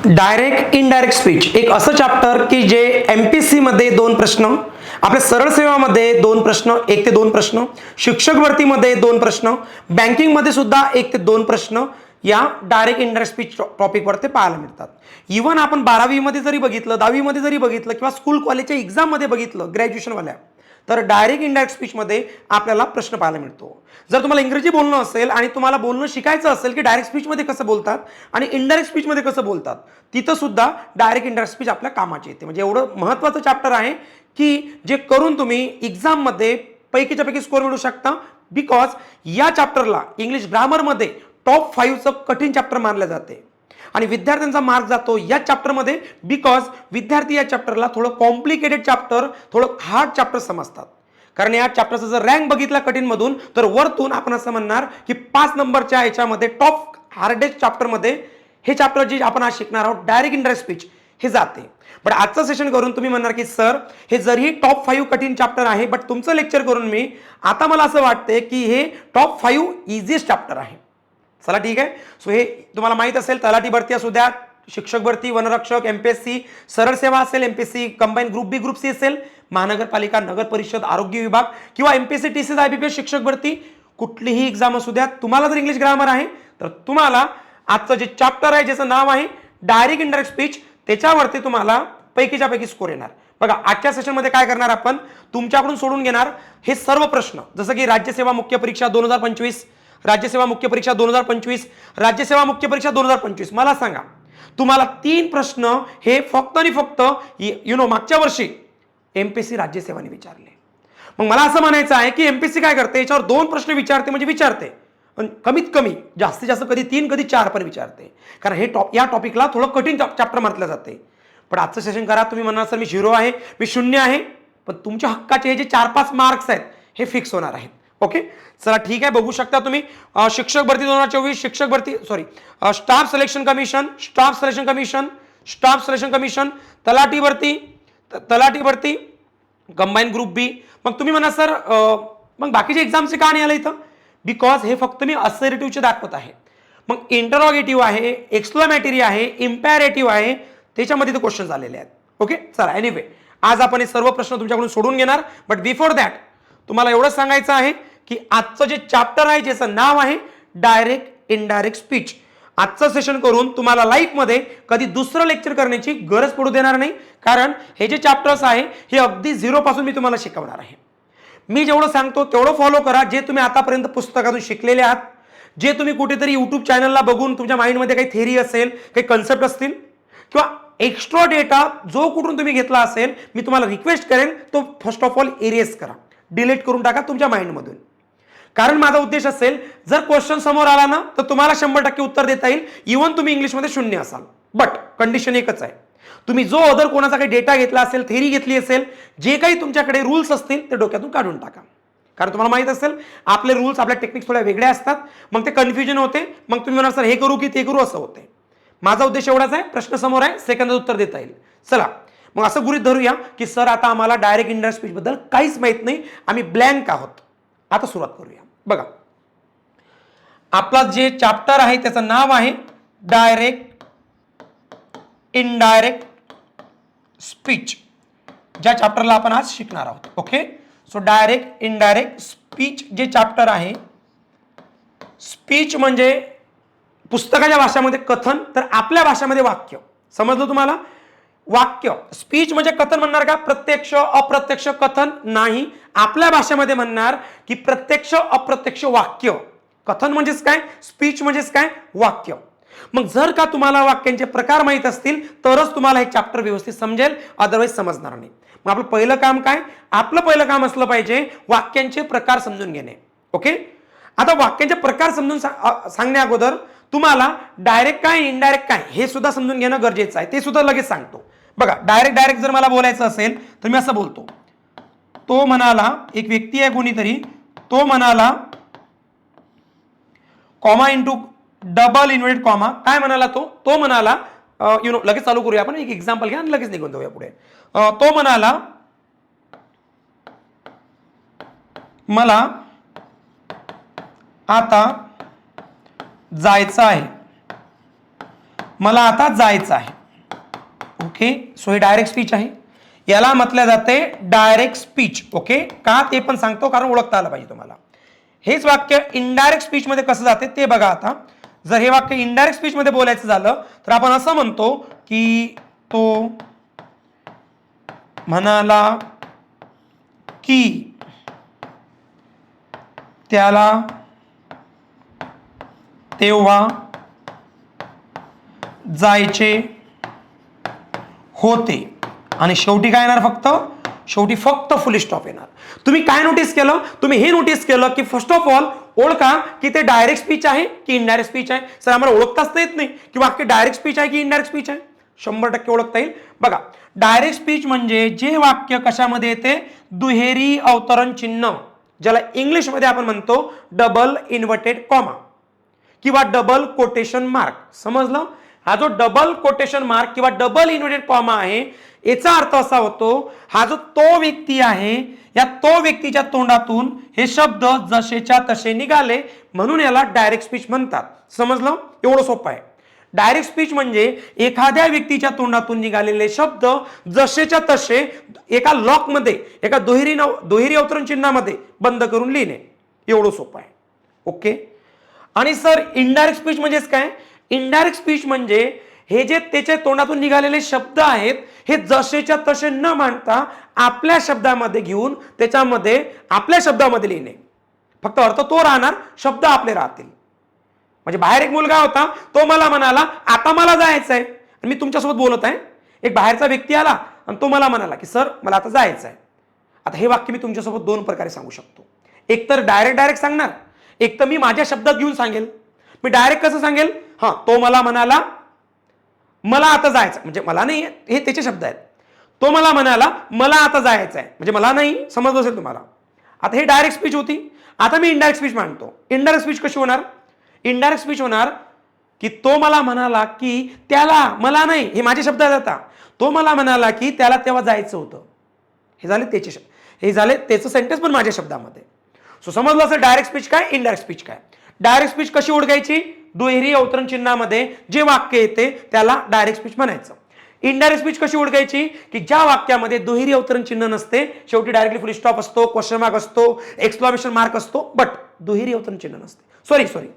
Direct indirect speech एक असं chapter की जे एमपीएससी मध्ये 2 प्रश्न, आपल्या सरळ सेवामध्ये 2 प्रश्न, 1 ते 2 प्रश्न, शिक्षक भरतीमध्ये 2 प्रश्न, बँकिंग मध्ये सुद्धा 1 ते 2 प्रश्न या डायरेक्ट इनडायरेक्ट स्पीच टॉपिकवर ते पाहायला मिळतात. इव्हन आपण 12वी मध्ये जरी बघितलं, 10वी मध्ये जरी बघितलं किंवा स्कूल कॉलेजच्या एक्झाम मध्ये बघितलं ग्रॅज्युएशन वाल्या, तर डायरेक्ट इनडायरेक्ट स्पीच मध्ये आपल्याला प्रश्न पाहायला मिळतो. जर तुम्हाला इंग्रजी बोलणं असेल आणि तुम्हाला बोलणं शिकायचं असेल की डायरेक्ट स्पीच मध्ये कसं बोलतात आणि इनडायरेक्ट स्पीच मध्ये कसं बोलतात, तिथं सुद्धा डायरेक्ट इनडायरेक्ट स्पीच आपल्या कामाची येते. म्हणजे एवढं महत्त्वाचं चॅप्टर आहे की जे करून तुम्ही एक्झाम मध्ये पैकीच्या पैकी स्कोर मिळवू शकता. बिकॉज या चॅप्टरला इंग्लिश ग्रामर मध्ये टॉप 5चं कठीण चॅप्टर मानलं जाते आणि विद्यार्थ्यांचा मार्क जातो या चॅप्टरमध्ये. बिकॉज विद्यार्थी या चॅप्टरला थोडं कॉम्प्लिकेटेड चॅप्टर, थोडं हार्ड चॅप्टर समजतात. कारण या चॅप्टरचा जर रँक बघितला कठीण मधून, तर वरतून आपण असं म्हणणार की 5 नंबरच्या याच्यामध्ये टॉप हार्डेस्ट चॅप्टरमध्ये हे चॅप्टर जे आपण आज शिकणार आहोत डायरेक्ट इनडायरेक्ट स्पीच हे जाते. बट आजचं सेशन करून तुम्ही म्हणणार की सर हे जरी टॉप 5 कठीण चॅप्टर आहे, बट तुमचं लेक्चर करून मी आता मला असं वाटतंय की हे टॉप 5 इझिएस्ट चॅप्टर आहे. चला ठीक आहे. सो हे तुम्हाला माहित असेल, तलाठी भरती असू द्या, शिक्षक भरती, वनरक्षक, एमपीएससी, सरळ सेवा असेल, एमपीएससी कंबाईन ग्रुप बी, ग्रुप सी असेल, महानगरपालिका, नगर परिषद, आरोग्य विभाग किंवा एमपीएससी, टीसीएस, आयबीपीएस, शिक्षक भरती, कुठलीही एक्झाम असू द्या, तुम्हाला जर इंग्लिश ग्रामर आहे तर तुम्हाला आजचं जे चॅप्टर आहे ज्याचं नाव आहे डायरेक्ट इनडायरेक्ट स्पीच, त्याच्यावरती तुम्हाला पैकीच्या पैकी स्कोर येणार. बघा आजच्या सेशनमध्ये काय करणार आपण, तुमच्याकडून सोडून घेणार हे सर्व प्रश्न, जसं की राज्यसेवा मुख्य परीक्षा 2025, राज्यसेवा मुख्य परीक्षा 2025, राज्यसेवा मुख्य परीक्षा 2025. मला सांगा तुम्हाला 3 प्रश्न हे फक्त आणि फक्त मागच्या वर्षी एमपीएससी राज्यसेवाने विचारले. मग मला असं म्हणायचं आहे की एमपीएससी काय करते, याच्यावर 2 प्रश्न विचारते म्हणजे विचारते, पण कमीत कमी जास्तीत जास्त कधी 3 कधी 4 पण विचारते. कारण हे या टॉपिकला थोडं कठीण चॅप्टर म्हटलं जाते. पण आजचं सेशन करा, तुम्ही म्हणणार सर मी 0 आहे, मी 0 आहे, पण तुमच्या हक्काचे हे जे 4-5 मार्क्स आहेत हे फिक्स होणार आहेत. ओके चला ठीक आहे. बघू शकता तुम्ही शिक्षक भरती 2024, शिक्षक भरती staff selection commission, staff selection commission, staff selection commission, तलाठी भरती कंबाईन ग्रुप बी. मग तुम्ही म्हणा सर मग बाकीचे एक्झामचे का नाही आलं इथं, बिकॉज हे फक्त मी असर्टिव्हचे दाखवत आहे. मग इंटरॉगेटिव्ह आहे, एक्सक्लेमेटरी आहे, इम्पॅरेटिव्ह आहे, त्याच्यामध्ये ते क्वेश्चन आलेले आहेत. ओके चला एनिवे आज आपण हे सर्व प्रश्न तुमच्याकडून सोडून घेणार. बट बिफोर दॅट तुम्हाला एवढंच सांगायचं आहे की आजचं जे चॅप्टर आहे ज्याचं नाव आहे डायरेक्ट इनडायरेक्ट स्पीच, आजचं सेशन करून तुम्हाला लाईफमध्ये कधी दुसरं लेक्चर करण्याची गरज पडू देणार नाही. कारण हे जे चॅप्टर्स आहे हे अगदी 0 पासून मी तुम्हाला शिकवणार आहे. मी जेवढं सांगतो तेवढं फॉलो करा. जे तुम्ही आतापर्यंत पुस्तकातून शिकलेले आहात, जे तुम्ही कुठेतरी यूट्यूब चॅनलला बघून तुमच्या माइंडमध्ये काही थेरी असेल, काही कन्सेप्ट असतील किंवा एक्स्ट्रा डेटा जो कुठून तुम्ही घेतला असेल, मी तुम्हाला रिक्वेस्ट करेन तो फर्स्ट ऑफ ऑल इरेज करा, डिलीट करून टाका तुमच्या माइंडमधून. कारण माझा उद्देश असेल जर क्वेश्चन समोर आला ना तर तुम्हाला 100% उत्तर देता येईल, इव्हन तुम्ही इंग्लिशमध्ये 0 असाल. बट कंडिशन एकच आहे, तुम्ही जो अदर कोणाचा काही डेटा घेतला असेल, थेरी घेतली असेल, जे काही तुमच्याकडे रूल्स असतील ते डोक्यातून काढून टाका. कारण तुम्हाला माहित असेल आपले रूल्स, आपल्या टेक्निक्स थोड्या वेगळ्या असतात. मग ते कन्फ्युजन होते, मग तुम्ही म्हणा सर हे करू की ते करू असं होते. माझा उद्देश एवढाच आहे, प्रश्न समोर आहे, सेकंदात उत्तर देता येईल. चला मग असं गृहीत धरूया की सर आता आम्हाला डायरेक्ट इनडायरेक्ट स्पीच बद्दल काहीच माहित नाही, आम्ही ब्लँक आहोत. आता सुरुवात करूया. बघा आपला जे चॅप्टर आहे त्याचं नाव आहे डायरेक्ट इनडायरेक्ट स्पीच, ज्या चॅप्टरला आपण आज शिकणार आहोत. Okay so direct indirect speech जे चॅप्टर आहे, स्पीच म्हणजे पुस्तकाच्या भाषेमध्ये कथन, तर आपल्या भाषेमध्ये वाक्य. समजलं तुम्हाला? वाक्य स्पीच म्हणजे कथन म्हणणार का, प्रत्यक्ष अप्रत्यक्ष कथन नाही. आपल्या भाषेमध्ये म्हणणार की प्रत्यक्ष अप्रत्यक्ष वाक्य. कथन म्हणजेच काय, स्पीच म्हणजेच काय, वाक्य. मग जर का तुम्हाला वाक्यांचे प्रकार माहित असतील तरच तुम्हाला हे चॅप्टर व्यवस्थित समजेल, अदरवाईज समजणार नाही. मग आपलं पहिलं काम काय, आपलं पहिलं काम असलं पाहिजे वाक्यांचे प्रकार समजून घेणे. ओके आता वाक्यांचे प्रकार समजून सांगण्या अगोदर तुम्हाला डायरेक्ट काय इनडायरेक्ट काय हे सुद्धा समजून घेणं गरजेचं आहे, ते सुद्धा लगेच सांगतो. बघा डायरेक्ट जर मला बोलायचं असेल तर मी असं बोलतो, तो म्हणाला, एक व्यक्ती आहे कोणीतरी, तो म्हणाला comma into double inverted comma, काय म्हणाला तो म्हणाला लगेच चालू करूया आपण, एक एक्झाम्पल घ्या आणि लगेच निघून जाऊया पुढे. तो म्हणाला मला आता जायचं आहे, मला आता जायचं आहे. ओके, सो हे डायरेक्ट स्पीच आहे, याला म्हटलं जाते डायरेक्ट स्पीच. ओके, का ते पण सांगतो कारण ओळखता आलं पाहिजे तुम्हाला. हेच वाक्य इनडायरेक्ट स्पीच मध्ये कसं जाते ते बघा. आता जर हे वाक्य इनडायरेक्ट स्पीच मध्ये बोलायचं झालं तर आपण असं म्हणतो की तो म्हणाला की त्याला तेव्हा जायचे होते. आणि शेवटी काय येणार, शेवटी फक्त फुल स्टॉप येणार. तुम्ही काय नोटीस केलं, तुम्ही हे नोटीस केलं की फर्स्ट ऑफ ऑल ओळखा की ते डायरेक्ट स्पीच आहे की इनडायरेक्ट स्पीच आहे. सर आम्हाला ओळखताच येत नाही की वाक्य डायरेक्ट स्पीच आहे की इनडायरेक्ट स्पीच आहे. 100% ओळखता येईल. बघा, डायरेक्ट स्पीच म्हणजे जे वाक्य कशामध्ये येते, दुहेरी अवतरण चिन्ह, ज्याला इंग्लिशमध्ये आपण म्हणतो डबल इन्व्हर्टेड कॉमा किंवा डबल कोटेशन मार्क. समजलं? हा जो डबल कोटेशन मार्क किंवा डबल इन्व्हर्टेड कॉमा आहे, याचा अर्थ असा होतो, हा जो तो व्यक्ती आहे, या तो व्यक्तीच्या तोंडातून हे शब्द जसेच्या तसे निघाले म्हणून याला डायरेक्ट स्पीच म्हणतात. समजलं? एवढं सोपं आहे. डायरेक्ट स्पीच म्हणजे एखाद्या व्यक्तीच्या तोंडातून निघालेले शब्द जसेच्या तसे एका लॉकमध्ये, एका दुहेरी अवतरण चिन्हामध्ये बंद करून लिहिणे. एवढं सोपं आहे. ओके. आणि सर इनडायरेक्ट स्पीच म्हणजेच काय? इनडायरेक्ट स्पीच म्हणजे हे जे त्याच्या तोंडातून निघालेले शब्द आहेत हे जसेच्या तसे न मांडता आपल्या शब्दामध्ये घेऊन त्याच्यामध्ये आपल्या शब्दामध्ये लिहिणे. फक्त अर्थ तो राहणार, शब्द आपले राहतील. म्हणजे बाहेर एक मुलगा होता, तो मला म्हणाला आता मला जायचं आहे, मी तुमच्यासोबत बोलत आहे, एक बाहेरचा व्यक्ती आला आणि तो मला म्हणाला की सर मला आता जायचं आहे. आता हे वाक्य मी तुमच्यासोबत दोन प्रकारे सांगू शकतो. एक तर डायरेक्ट सांगणार, एक तर मी माझ्या शब्दात घेऊन सांगेल. मी डायरेक्ट कसं सांगेल, हा तो मला म्हणाला मला आता जायचं, म्हणजे मला नाही, हे त्याचे शब्द आहेत. तो मला म्हणाला मला आता जायचं आहे, म्हणजे मला नाही. समजलं असेल तुम्हाला? आता हे डायरेक्ट स्पीच होती. आता मी इनडायरेक्ट स्पीच मांडतो. इनडायरेक्ट स्पीच कशी होणार? इनडायरेक्ट स्पीच होणार की तो मला म्हणाला की त्याला, मला नाही, हे माझे शब्द आहेत. आता तो मला म्हणाला की त्याला तेव्हा जायचं होतं. हे झाले त्याचे शब्द, हे झाले त्याचं सेंटेन्स पण माझ्या शब्दामध्ये. सो समजलं असेल डायरेक्ट स्पीच काय, इनडायरेक्ट स्पीच काय. डायरेक्ट स्पीच कशी ओळखायची? दुहेरी अवतरण चिन्हामध्ये जे वाक्य येते त्याला डायरेक्ट स्पीच म्हणायचं. इनडायरेक्ट स्पीच कशी ओळखायची? की ज्या वाक्यामध्ये दुहेरी अवतरण चिन्ह नसते, शेवटी डायरेक्टली फुल स्टॉप असतो, क्वेश्चन मार्क असतो, एक्सक्लेमेशन मार्क असतो, बट दुहेरी अवतरण चिन्ह नसते.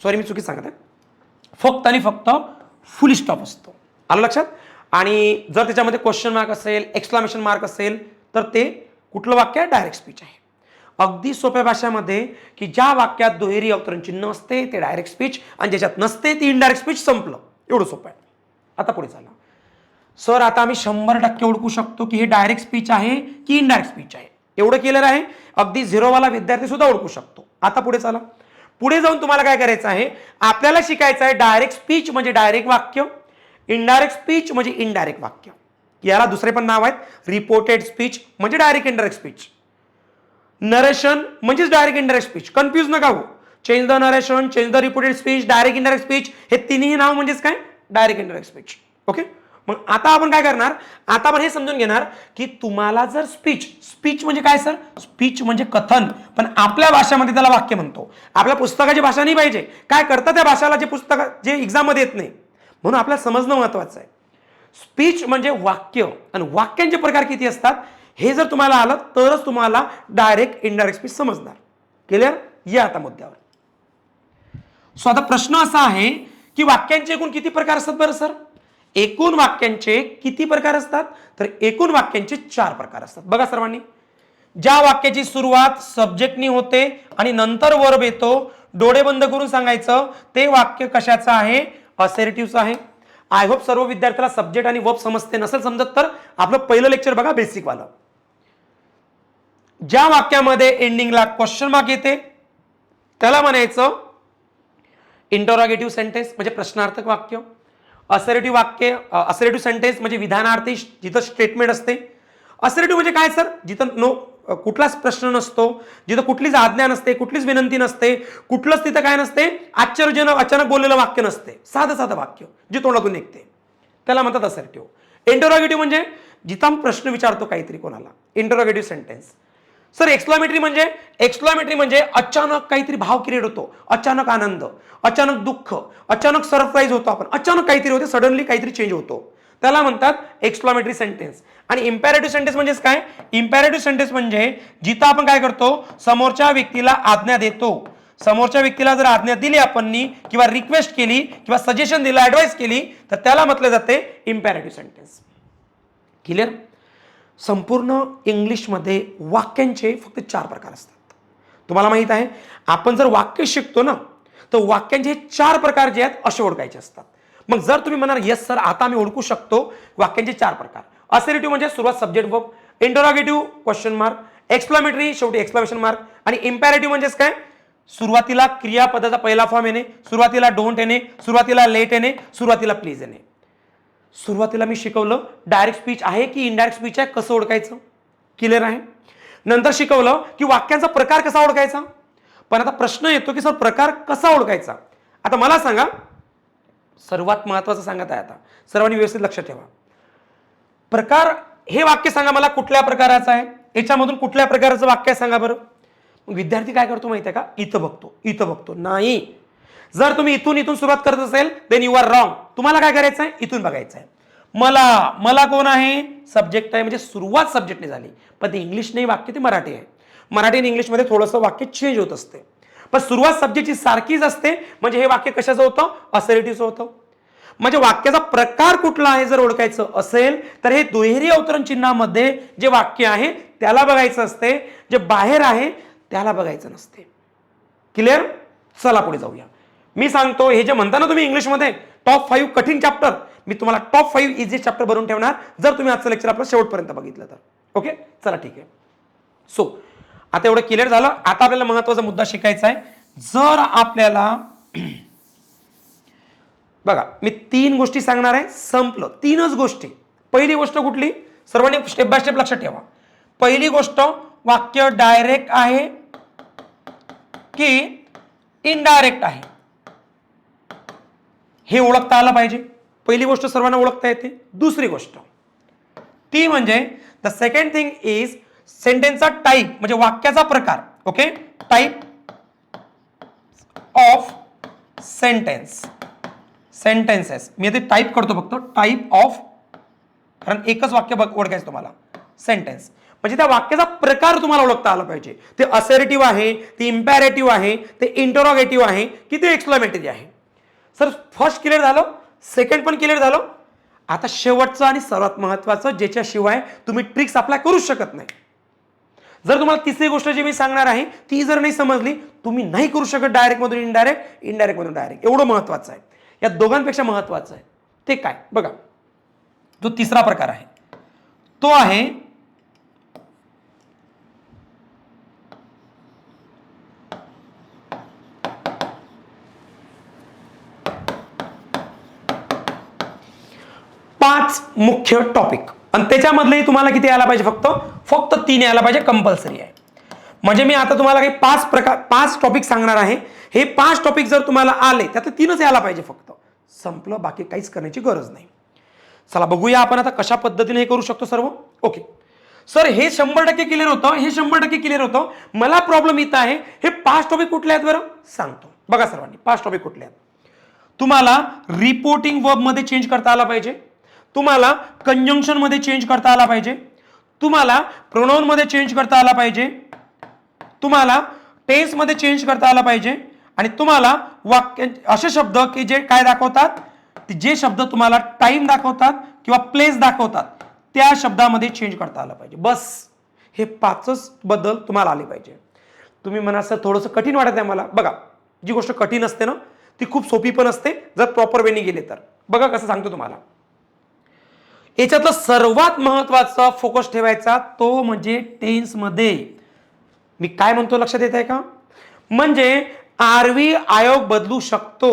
सॉरी मी चुकीच सांगत आहे. फक्त आणि फक्त फुल स्टॉप असतो. आलं लक्षात? आणि जर त्याच्यामध्ये क्वेश्चन मार्क असेल, एक्सक्लेमेशन मार्क असेल तर ते कुठलं वाक्य आहे? डायरेक्ट स्पीच आहे. अगदी सोप्या भाषेमध्ये की ज्या वाक्यात दुहेरी अवतरण चिन्ह असते ते डायरेक्ट स्पीच आणि ज्याच्यात नसते ती इनडायरेक्ट स्पीच. संपलं. एवढं सोपं आहे. आता पुढे चला. सर आता आम्ही 100% ओळखू शकतो की हे डायरेक्ट स्पीच आहे की इनडायरेक्ट स्पीच आहे. एवढं क्लिअर आहे. अगदी झिरोवाला विद्यार्थी सुद्धा ओळखू शकतो. आता पुढे चला. पुढे जाऊन तुम्हाला काय करायचं आहे? आपल्याला शिकायचं आहे डायरेक्ट स्पीच म्हणजे डायरेक्ट वाक्य, इनडायरेक्ट स्पीच म्हणजे इनडायरेक्ट वाक्य. याला दुसरे पण नाव आहेत. रिपोर्टेड स्पीच म्हणजे डायरेक्ट इनडायरेक्ट स्पीच. नरेशन म्हणजेच डायरेक्ट इनडायरेक्ट स्पीच. कन्फ्यूज नका हो. Change the narration, change the reported speech, direct indirect speech, हे तिन्ही नाव म्हणजेच काय? Direct indirect speech. ओके. मग आता आपण काय करणार? आता आपण हे समजून घेणार की तुम्हाला जर स्पीच म्हणजे काय सर? स्पीच म्हणजे कथन, पण आपल्या भाषेमध्ये त्याला वाक्य म्हणतो. आपल्या पुस्तकाची भाषा नाही पाहिजे. काय करतं त्या भाषेला जे पुस्तक जे एक्झाम मध्ये येत नाही, म्हणून आपल्याला समजणं महत्वाचं आहे. स्पीच म्हणजे वाक्य आणि वाक्यांचे प्रकार किती असतात हे जर तुम्हाला आलं तरच तुम्हाला डायरेक्ट इनडायरेक्ट स्पीच समजणार. क्लिअर? या आता मुद्द्यावर. सो आता प्रश्न असा आहे की वाक्यांचे एकूण किती प्रकार असतात बरं सर? एकूण वाक्यांचे किती प्रकार असतात? तर एकूण वाक्यांचे 4 प्रकार असतात. बघा सर्वांनी, ज्या वाक्याची सुरुवात सब्जेक्टनी होते आणि नंतर वर्ब येतो, डोळे बंद करून सांगायचं ते वाक्य कशाचं आहे? असर्टिव्हचं आहे. आय होप सर्व विद्यार्थ्याला सब्जेक्ट आणि वर्ब समजते. नसेल समजत तर आपलं पहिलं लेक्चर बघा, बेसिक वाला. ज्या वाक्यामध्ये एंडिंगला क्वेश्चन मार्क येते त्याला म्हणायचं इंटरोगेटिव्ह सेंटेन्स म्हणजे प्रश्नार्थक वाक्य. असर्टिव्ह वाक्य, असर्टिव्ह सेंटेन्स म्हणजे विधानार्थी, जिथं स्टेटमेंट असते. असर्टिव्ह म्हणजे काय सर? जिथं कुठलाच प्रश्न नसतो, जिथं कुठलीच आज्ञा नसते, कुठलीच विनंती नसते, कुठलंच तिथं काय नसते, आश्चर्यजनक अचानक बोललेलं वाक्य नसते, साधं वाक्य जे तोंडातून निघते त्याला म्हणतात असर्टिव्ह. इंटरोगेटिव्ह म्हणजे जिथं प्रश्न विचारतो काहीतरी कोणाला, इंटरोगेटिव्ह सेंटेन्स. सर एक्सक्लेमेटरी म्हणजे अचानक काहीतरी भाव क्रिएट होतो, अचानक आनंद, अचानक दुःख, अचानक सरप्राईज होतो, आपण अचानक काहीतरी होते, सडनली काहीतरी चेंज होतो, त्याला म्हणतात एक्सक्लामेटरी सेंटेन्स. आणि इम्पेरेटिव्ह सेंटेन्स म्हणजे काय? इम्पेरेटिव्ह सेंटेन्स म्हणजे जिथं आपण काय करतो, समोरच्या व्यक्तीला आज्ञा देतो. समोरच्या व्यक्तीला जर आज्ञा दिली आपण किंवा रिक्वेस्ट केली किंवा सजेशन दिलं, ऍडवाइस केली, तर त्याला म्हटलं जाते इम्पेरेटिव्ह सेंटेन्स. क्लिअर? संपूर्ण इंग्लिशमध्ये वाक्यांचे फक्त 4 प्रकार असतात. तुम्हाला माहित आहे, आपण जर वाक्य शिकतो ना, तर वाक्यांचे 4 प्रकार जे आहेत असे ओळखायचे असतात. मग जर तुम्ही म्हणाल येस सर आता मी ओळखू शकतो वाक्यांचे 4 प्रकार. असर्टिव्ह म्हणजे सुरुवात subject verb, interrogative question mark, exclamatory शेवटी एक्सक्लेमेशन मार्क, आणि इम्पेरेटिव्ह म्हणजेच काय? सुरुवातीला क्रियापदाचा पहिला फॉर्म येणे, सुरुवातीला डोंट येणे, सुरुवातीला लेट येणे, सुरुवातीला प्लीज येणे. सुरुवातीला मी शिकवलं डायरेक्ट स्पीच आहे की इनडायरेक्ट स्पीच आहे कसं ओळखायचं. क्लिअर आहे? नंतर शिकवलं की वाक्यांचा प्रकार कसा ओळखायचा. पण आता प्रश्न येतो की सर प्रकार कसा ओळखायचा. आता मला सांगा, सर्वात महत्वाचं सांगत आहे, आता सर्वांनी व्यवस्थित लक्ष ठेवा. प्रकार हे वाक्य सांगा मला कुठल्या प्रकाराचं आहे, याच्यामधून कुठल्या प्रकाराचं वाक्य आहे सांगा बरं. मग विद्यार्थी काय करतो माहिती आहे का, इथं बघतो इथं बघतो. नाही, जर तुम्ही इथून सुरुवात करत असेल देन यू आर रॉंग. तुम्हाला काय करायचं आहे, इथून बघायचं आहे. मला कोण आहे, सब्जेक्ट आहे, म्हणजे सुरुवात सब्जेक्टने झाली. पण ते इंग्लिश नाही वाक्य, ते मराठी आहे. मराठी आणि इंग्लिशमध्ये थोडंसं वाक्य चेंज होत असते, पण सुरुवात सब्जेक्टची सारखीच असते. म्हणजे हे वाक्य कशाचं होतं, असर्टिव्हचं होतं. म्हणजे वाक्याचा प्रकार कुठला आहे जर ओळखायचं असेल तर हे दुहेरी अवतरण चिन्हामध्ये जे वाक्य आहे त्याला बघायचं असते, जे बाहेर आहे त्याला बघायचं नसते. क्लिअर? चला पुढे जाऊया. मी सांगतो हे जे म्हणता ना तुम्ही इंग्लिशमध्ये टॉप 5 कठीण चॅप्टर, मी तुम्हाला टॉप 5 इझी चॅप्टर बनवून ठेवणार जर तुम्ही आजचं लेक्चर आपलं शेवटपर्यंत बघितलं तर. ओके, चला ठीक आहे. सो आता एवढं क्लिअर झालं. आता आपल्याला महत्वाचा मुद्दा शिकायचा आहे. जर आपल्याला बघा मी 3 गोष्टी सांगणार आहे, संपलं. 3च गोष्टी. पहिली गोष्ट कुठली, सर्वांनी स्टेप बाय स्टेप लक्षात ठेवा. पहिली गोष्ट, वाक्य डायरेक्ट आहे की इनडायरेक्ट आहे हे ओळखता आलं पाहिजे. पहिली गोष्ट सर्वांना ओळखता येते. दुसरी गोष्ट ती म्हणजे द सेकंड थिंग इज सेंटेन्सचा टाईप, म्हणजे वाक्याचा प्रकार. Okay, type of sentences. मी ते टाईप करतो फक्त, टाईप ऑफ, कारण एकच वाक्य ओळखायचं तुम्हाला. सेंटेन्स म्हणजे त्या वाक्याचा प्रकार तुम्हाला ओळखता आला पाहिजे. ते असर्टिव्ह आहे, ते इम्पेरेटिव्ह आहे, ते इंटरोगेटिव्ह आहे की ते एक्सक्लेमेटरी आहे. सर फर्स्ट क्लिअर झालं, सेकंड पण क्लिअर झालं. आता शेवटचं आणि सर्वात महत्वाचं, ज्याच्याशिवाय तुम्ही ट्रिक्स अप्लाय करू शकत नाही. जर तुम्हाला तिसरी गोष्ट जी मी सांगणार आहे ती जर नाही समजली, तुम्ही नाही करू शकत डायरेक्ट मधून इनडायरेक्ट, इनडायरेक्ट मधून डायरेक्ट. एवढं महत्वाचं आहे. या दोघांपेक्षा महत्वाचं आहे ते काय बघा. जो तिसरा प्रकार आहे तो आहे पाच मुख्य टॉपिक, आणि त्याच्यामधले तुम्हाला किती यायला पाहिजे, फक्त 3 यायला पाहिजे, कंपल्सरी आहे. म्हणजे मी आता तुम्हाला काही 5 टॉपिक सांगणार आहे. हे 5 टॉपिक जर तुम्हाला आले त्यातले 3च यायला पाहिजे फक्त. संपलं, बाकी काहीच करण्याची गरज नाही. चला बघूया आपण आता कशा पद्धतीने हे करू शकतो सर्व. ओके सर, हे 100% क्लिअर होतं, हे 100% क्लिअर होतं. मला प्रॉब्लेम इथं आहे, हे 5 टॉपिक कुठले आहेत बरं सांगतो. बघा सर्वांनी 5 टॉपिक कुठले आहेत. तुम्हाला रिपोर्टिंग वर्ब मध्ये चेंज करता आला पाहिजे, तुम्हाला कंजंक्शन मध्ये चेंज करता आला पाहिजे, तुम्हाला प्रोनाउन मध्ये चेंज करता आला पाहिजे, तुम्हाला टेन्स मध्ये चेंज करता आला पाहिजे, आणि तुम्हाला वाक्य असे शब्द की जे काय दाखवतात, जे शब्द तुम्हाला टाइम दाखवतात किंवा प्लेस दाखवतात त्या शब्दामध्ये चेंज करता आला पाहिजे. बस हे 5च बदल तुम्हाला आले पाहिजे. तुम्ही म्हणा सर थोडंसं कठीण वाटत आहे मला. बघा जी गोष्ट कठीण असते ना ती खूप सोपी पण असते जर प्रॉपर वेने गेले तर. बघा कसं सांगतो तुम्हाला. याच्यातलं सर्वात महत्वाचा फोकस ठेवायचा तो म्हणजे टेन्स मध्ये. मी काय म्हणतो लक्षात येत आहे का, म्हणजे आरवी आयोग बदलू शकतो.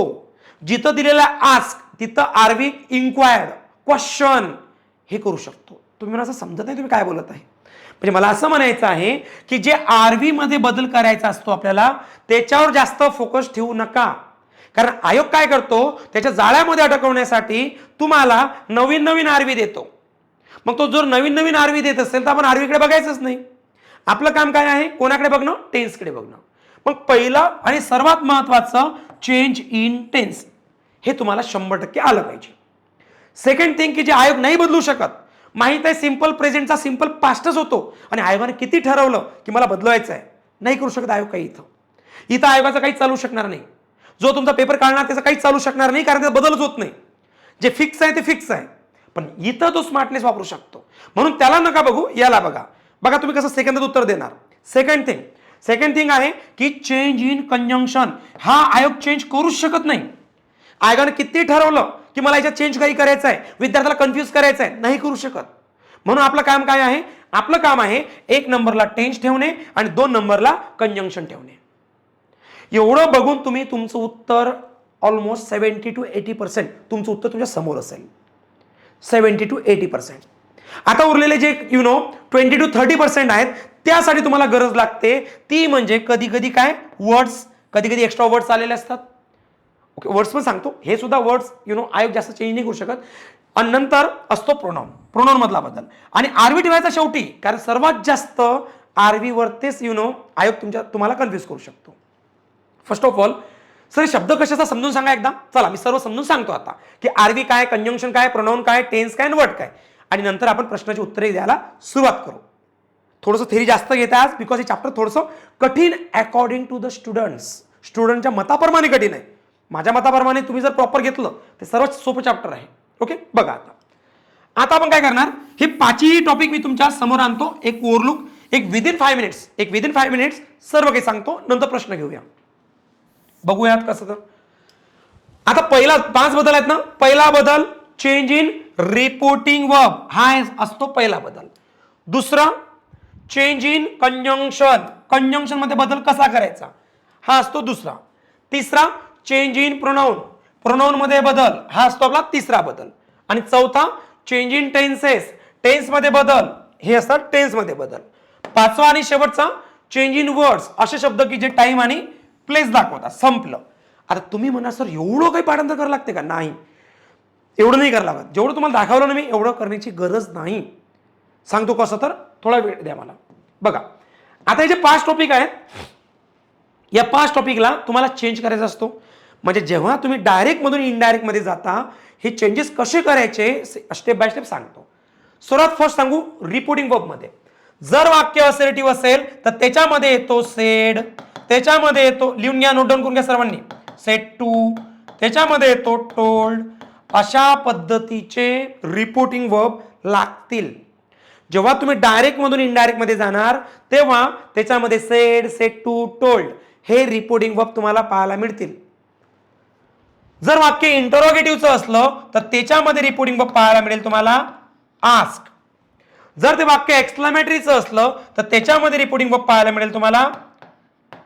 जिथं दिलेला आस्क तिथं आरवी इन्क्वायर्ड, क्वेश्चन हे करू शकतो. तुम्ही मला असं समजत नाही तुम्ही काय बोलत आहे. म्हणजे मला असं म्हणायचं आहे की जे आरवी मध्ये बदल करायचा असतो आपल्याला त्याच्यावर जास्त फोकस ठेवू नका. कारण आयोग काय करतो, त्याच्या जाळ्यामध्ये अडकवण्यासाठी तुम्हाला नवीन नवीन आरवी देतो. मग तो जर नवीन नवीन आरवी देत असेल तर आपण आरवीकडे बघायचंच नाही. आपलं काम काय आहे, कोणाकडे बघणं, टेन्सकडे बघणं. मग पहिलं आणि सर्वात महत्वाचं चेंज इन टेन्स हे तुम्हाला 100% आलं पाहिजे. सेकंड थिंग की जे आयोग नाही बदलू शकत, माहित आहे सिंपल प्रेझेंटचा सिंपल पास्टच होतो आणि आयोगाने किती ठरवलं की मला बदलवायचं आहे, नाही करू शकत आयोग काही. इथं आयोगाचं काही चालू शकणार नाही. जो तुमचा पेपर काढणार त्याचं काही चालू शकणार नाही, कारण त्याचा बदलच होत नाही. जे फिक्स आहे ते फिक्स आहे. पण इथं तो स्मार्टनेस वापरू शकतो, म्हणून त्याला नका बघू, याला बघा. बघा तुम्ही कसं सेकंदात उत्तर देणार. सेकंड थिंग आहे की चेंज इन कंजंक्शन. हा आयोग चेंज करूच शकत नाही. आयोगाने किती ठरवलं की मला याच्यात चेंज काही करायचं आहे, विद्यार्थ्याला कन्फ्यूज करायचं आहे, नाही करू शकत. म्हणून आपलं काम काय आहे, आपलं काम आहे 1 नंबरला टेन्स ठेवणे आणि 2 नंबरला कंजंक्शन ठेवणे. एवढं बघून तुम्ही तुमचं उत्तर ऑलमोस्ट 70 to 80% तुमचं उत्तर तुमच्या समोर असेल. 70 to 80%. आता उरलेले जे 20 to 30% आहेत, त्यासाठी तुम्हाला गरज लागते ती म्हणजे कधी कधी काय वर्ड्स, कधी कधी एक्स्ट्रा वर्ड्स आलेले असतात. ओके, वर्ड्स पण सांगतो, हे सुद्धा वर्ड्स आयोग जास्त चेंज नाही करू शकत. आणि नंतर असतो प्रोनाउन मधला बदल. आणि आरवी ठेवायचा शेवटी, कारण सर्वात जास्त आरवी वरतीच आयोग तुम्हाला कन्फ्युज करू शकतो. फर्स्ट ऑफ ऑल सर शब्द कशाचा समजून सांगा एकदा. चला मी सर्व समजून सांगतो आता की आरवी काय, कंजंक्शन काय, प्रोनाउन काय, टेन्स काय, वर्ड काय, आणि नंतर आपण प्रश्नाची उत्तरे द्यायला सुरुवात करू. थोडंसं थेरी जास्त घेते आज, बिकॉज हे चॅप्टर थोडंसं कठीण अकॉर्डिंग टू द स्टुडंटच्या मताप्रमाणे कठीण आहे. माझ्या मताप्रमाणे तुम्ही जर प्रॉपर घेतलं तर सर्वात सोपं चॅप्टर आहे. ओके, बघा आता आपण काय करणार, हे 5ही टॉपिक मी तुमच्या समोर आणतो. एक ओव्हरलुक, एक विदिन 5 मिनिट्स सर्व काही सांगतो, नंतर प्रश्न घेऊया. बघूयात कसं. तर आता पहिला 5 बदल आहेत ना. पहिला बदल चेंज इन रिपोर्टिंग वर्ब, हा असतो पहिला बदल. दुसरा चेंज इन कंजंक्शन मध्ये बदल कसा करायचा, हा असतो दुसरा. तिसरा चेंज इन प्रोनाउन मध्ये बदल, हा असतो आपला तिसरा बदल. आणि चौथा चेंज इन टेन्स मध्ये बदल, हे असतात टेन्स मध्ये बदल. पाचवा आणि शेवटचा चेंज इन वर्ड्स, असे शब्द की जे टाइम आणि प्लेस दाखवतात. संपलं. आता तुम्ही म्हणा सर एवढं काही पाठांतर करावं लागते का? नाही, एवढं नाही करावं लागत. जेवढं तुम्हाला दाखवलं ना मी, एवढं करण्याची गरज नाही. सांगतो कसं, तर थोडा वेळ द्या मला. बघा आता हे जे 5 टॉपिक आहेत, या 5 टॉपिकला तुम्हाला चेंज करायचा असतो. म्हणजे जेव्हा तुम्ही डायरेक्ट मधून इनडायरेक्ट मध्ये जाता, हे चेंजेस कसे करायचे स्टेप बाय स्टेप सांगतो. सर्वात फर्स्ट सांगू, रिपोर्टिंग वर्ब मध्ये जर वाक्य असर्टिव्ह असेल तर त्याच्यामध्ये येतो सेड, त्याच्यामध्ये येतो, लिहून घ्या, नोट डाऊन करून घ्या सर्वांनी, सेड टू, त्याच्यामध्ये येतो टोल्ड. अशा पद्धतीचे रिपोर्टिंग वर्ब लागतील. जेव्हा तुम्ही डायरेक्ट मधून इनडायरेक्ट मध्ये जाणार तेव्हा त्याच्यामध्ये सेड टू, टोल्ड हे रिपोर्टिंग वर्ब तुम्हाला पाहायला मिळतील. जर वाक्य इंटरोगेटिव्हचं असलं तर त्याच्यामध्ये रिपोर्टिंग वर्ब पाहायला मिळेल तुम्हाला आस्क. जर ते वाक्य एक्सक्लेमेटरीचं असलं तर त्याच्यामध्ये रिपोर्टिंग वर्ब पाहायला मिळेल तुम्हाला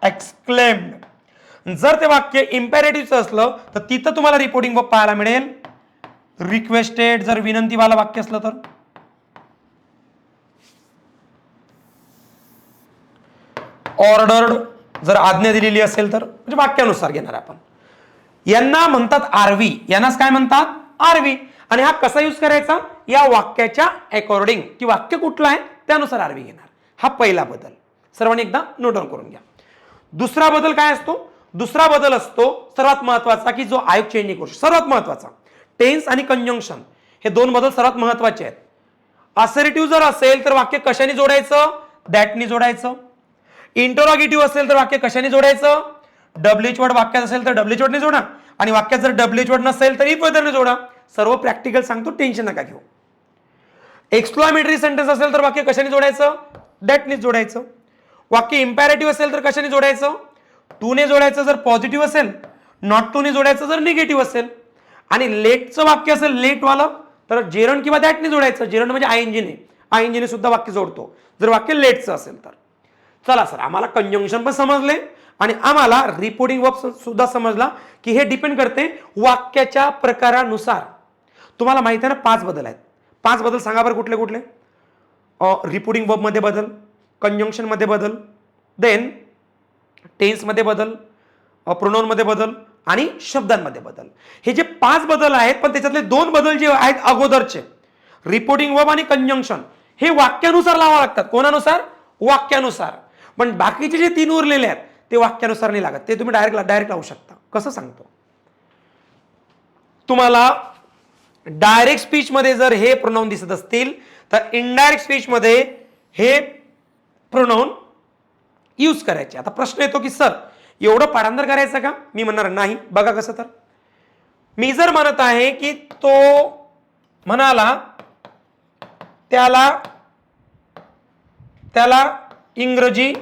एक्सक्लेम्ड. जर ते वाक्य इम्पेरेटिव्हचं असलं तर तिथं तुम्हाला रिपोर्टिंग वर्ब पाहायला मिळेल रिक्वेस्टेड. जर विनंतीवाला वाक्य असलं तर ऑर्डर्ड, जर आज्ञा दिलेली असेल तर, म्हणजे वाक्यानुसार घेणार आपण. यांना म्हणतात आरवी, यांनाच काय म्हणतात आरवी. आणि हा कसा यूज करायचा, या वाक्याच्या अकॉर्डिंग, की वाक्य कुठलं आहे त्यानुसार आरवी घेणार. हा पहिला बदल, सर्वांनी एकदा नोट डाऊन करून घ्या. दुसरा बदल काय असतो, दुसरा बदल असतो सर्वात महत्वाचा, की जो आयोग चेंज नाही करू. सर्वात महत्वाचा टेन्स आणि कंजंक्शन, हे 2 बदल सर्वात महत्वाचे आहेत. असर्टिव्ह जर असेल तर वाक्य कशाने जोडायचं, दॅटनी जोडायचं. इंटरोगेटिव्ह असेल तर वाक्य कशाने जोडायचं, डब्ल्यूएच वर्ड वाक्यात असेल तर डब्ल्यूएच वर्डने जोडा, आणि वाक्यात जर डब्ल्यूएच वर्ड नसेल तर इफ वेदरने जोडा. सर्व प्रॅक्टिकल सांगतो, टेन्शन नका घेऊ. एक्सक्लेमेटरी सेंटेन्स असेल तर वाक्य कशाने जोडायचं, दॅटने जोडायचं. वाक्य इम्पेरेटिव्ह असेल तर कशाने जोडायचं, टू ने जोडायचं जर पॉझिटिव्ह असेल, नॉट टू ने जोडायचं जर निगेटिव्ह असेल. आणि लेटचं वाक्य असेल लेटवालं तर जेरंड किंवा दॅटने जोडायचं. जेरंड म्हणजे आयएनजीने सुद्धा वाक्य जोडतो जर वाक्य लेटचं असेल तर. चला सर, आम्हाला कंजंक्शन पण समजले आणि आम्हाला रिपोर्टिंग वर्ब सुद्धा समजला की हे डिपेंड करते वाक्याच्या प्रकारानुसार. तुम्हाला माहिती आहे ना 5 बदल आहेत. 5 बदल सांगा बरं कुठले कुठले. रिपोर्टिंग वर्ब मध्ये बदल, कंजंक्शन मध्ये बदल, देन टेन्स मध्ये बदल, प्रोनाउन मध्ये बदल आणि शब्दांमध्ये बदल. हे जे 5 बदल आहेत, पण त्याच्यातले 2 बदल जे आहेत अगोदरचे, रिपोर्टिंग वर्ब आणि कंजंक्शन, हे वाक्यानुसार लावावं लागतात. कोणानुसार, वाक्यानुसार. पण बाकीचे जे 3 उरलेले आहेत ते वाक्यानुसार नाही लागत, ते तुम्ही डायरेक्ट लावू शकता. कसं सांगतो तुम्हाला, डायरेक्ट स्पीच मध्ये जर हे प्रोनाऊन दिसत असतील तर इनडायरेक्ट स्पीच मध्ये हे प्रोनाऊन यूज करायचे. आता प्रश्न येतो की सर एवढं पाठांतर करायचं का? मी म्हणणार नाही. बघा कसं, तर मी जर म्हणत आहे की तो म्हणाला त्याला इंग्रजी,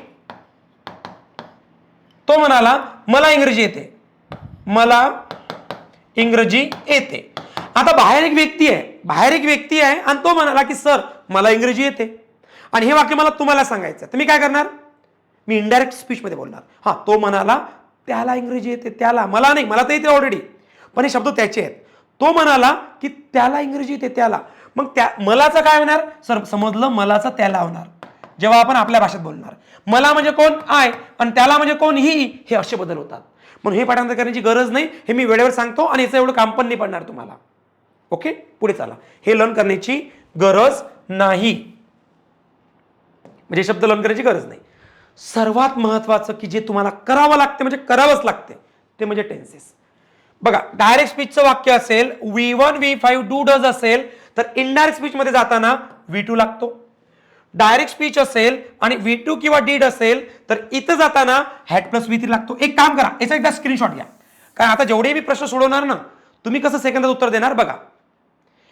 तो म्हणाला मला इंग्रजी येते, मला इंग्रजी येते. आता बाहेर एक व्यक्ती आहे आणि तो म्हणाला की सर मला इंग्रजी येते, आणि हे वाक्य मला तुम्हाला सांगायचं, तर मी काय करणार? मी इनडायरेक्ट स्पीच मध्ये बोलणार. हा, तो म्हणाला त्याला इंग्रजी येते, त्याला, मला नाही, मला तर येते ऑलरेडी, पण हे शब्द त्याचे आहेत. तो म्हणाला की त्याला इंग्रजी येते, त्याला, मग त्या मलाचं काय होणार? सर समजलं, मलाचं त्याला होणार जेव्हा आपण आपल्या भाषेत बोलणार. मला म्हणजे कोण? आय, आणि त्याला म्हणजे कोण? ही. हे असे बदल होतात. म्हणून हे पाठांतर करण्याची गरज नाही, हे मी वेळेवर सांगतो आणि याचं एवढं काम पण नाही पडणार तुम्हाला. ओके, पुढे चला. हे लर्न करण्याची गरज नाही, म्हणजे शब्द लर्न करण्याची गरज नाही. सर्वात महत्वाचं की जे तुम्हाला करावं लागते, म्हणजे करावंच लागते, ते म्हणजे टेन्सेस. बघा, डायरेक्ट स्पीचचं वाक्य असेल V1 V5 डू डज असेल तर इनडायरेक्ट स्पीच मध्ये जाताना V2 लागतो. डायरेक्ट स्पीच असेल आणि V2 किंवा डीड असेल तर इथं जाताना हॅड प्लस V3 लागतो. एक काम करा, याचा एकदा स्क्रीनशॉट घ्या, कारण आता जेवढे मी प्रश्न सोडवणार ना, तुम्ही कसं सेकंदात उत्तर देणार बघा.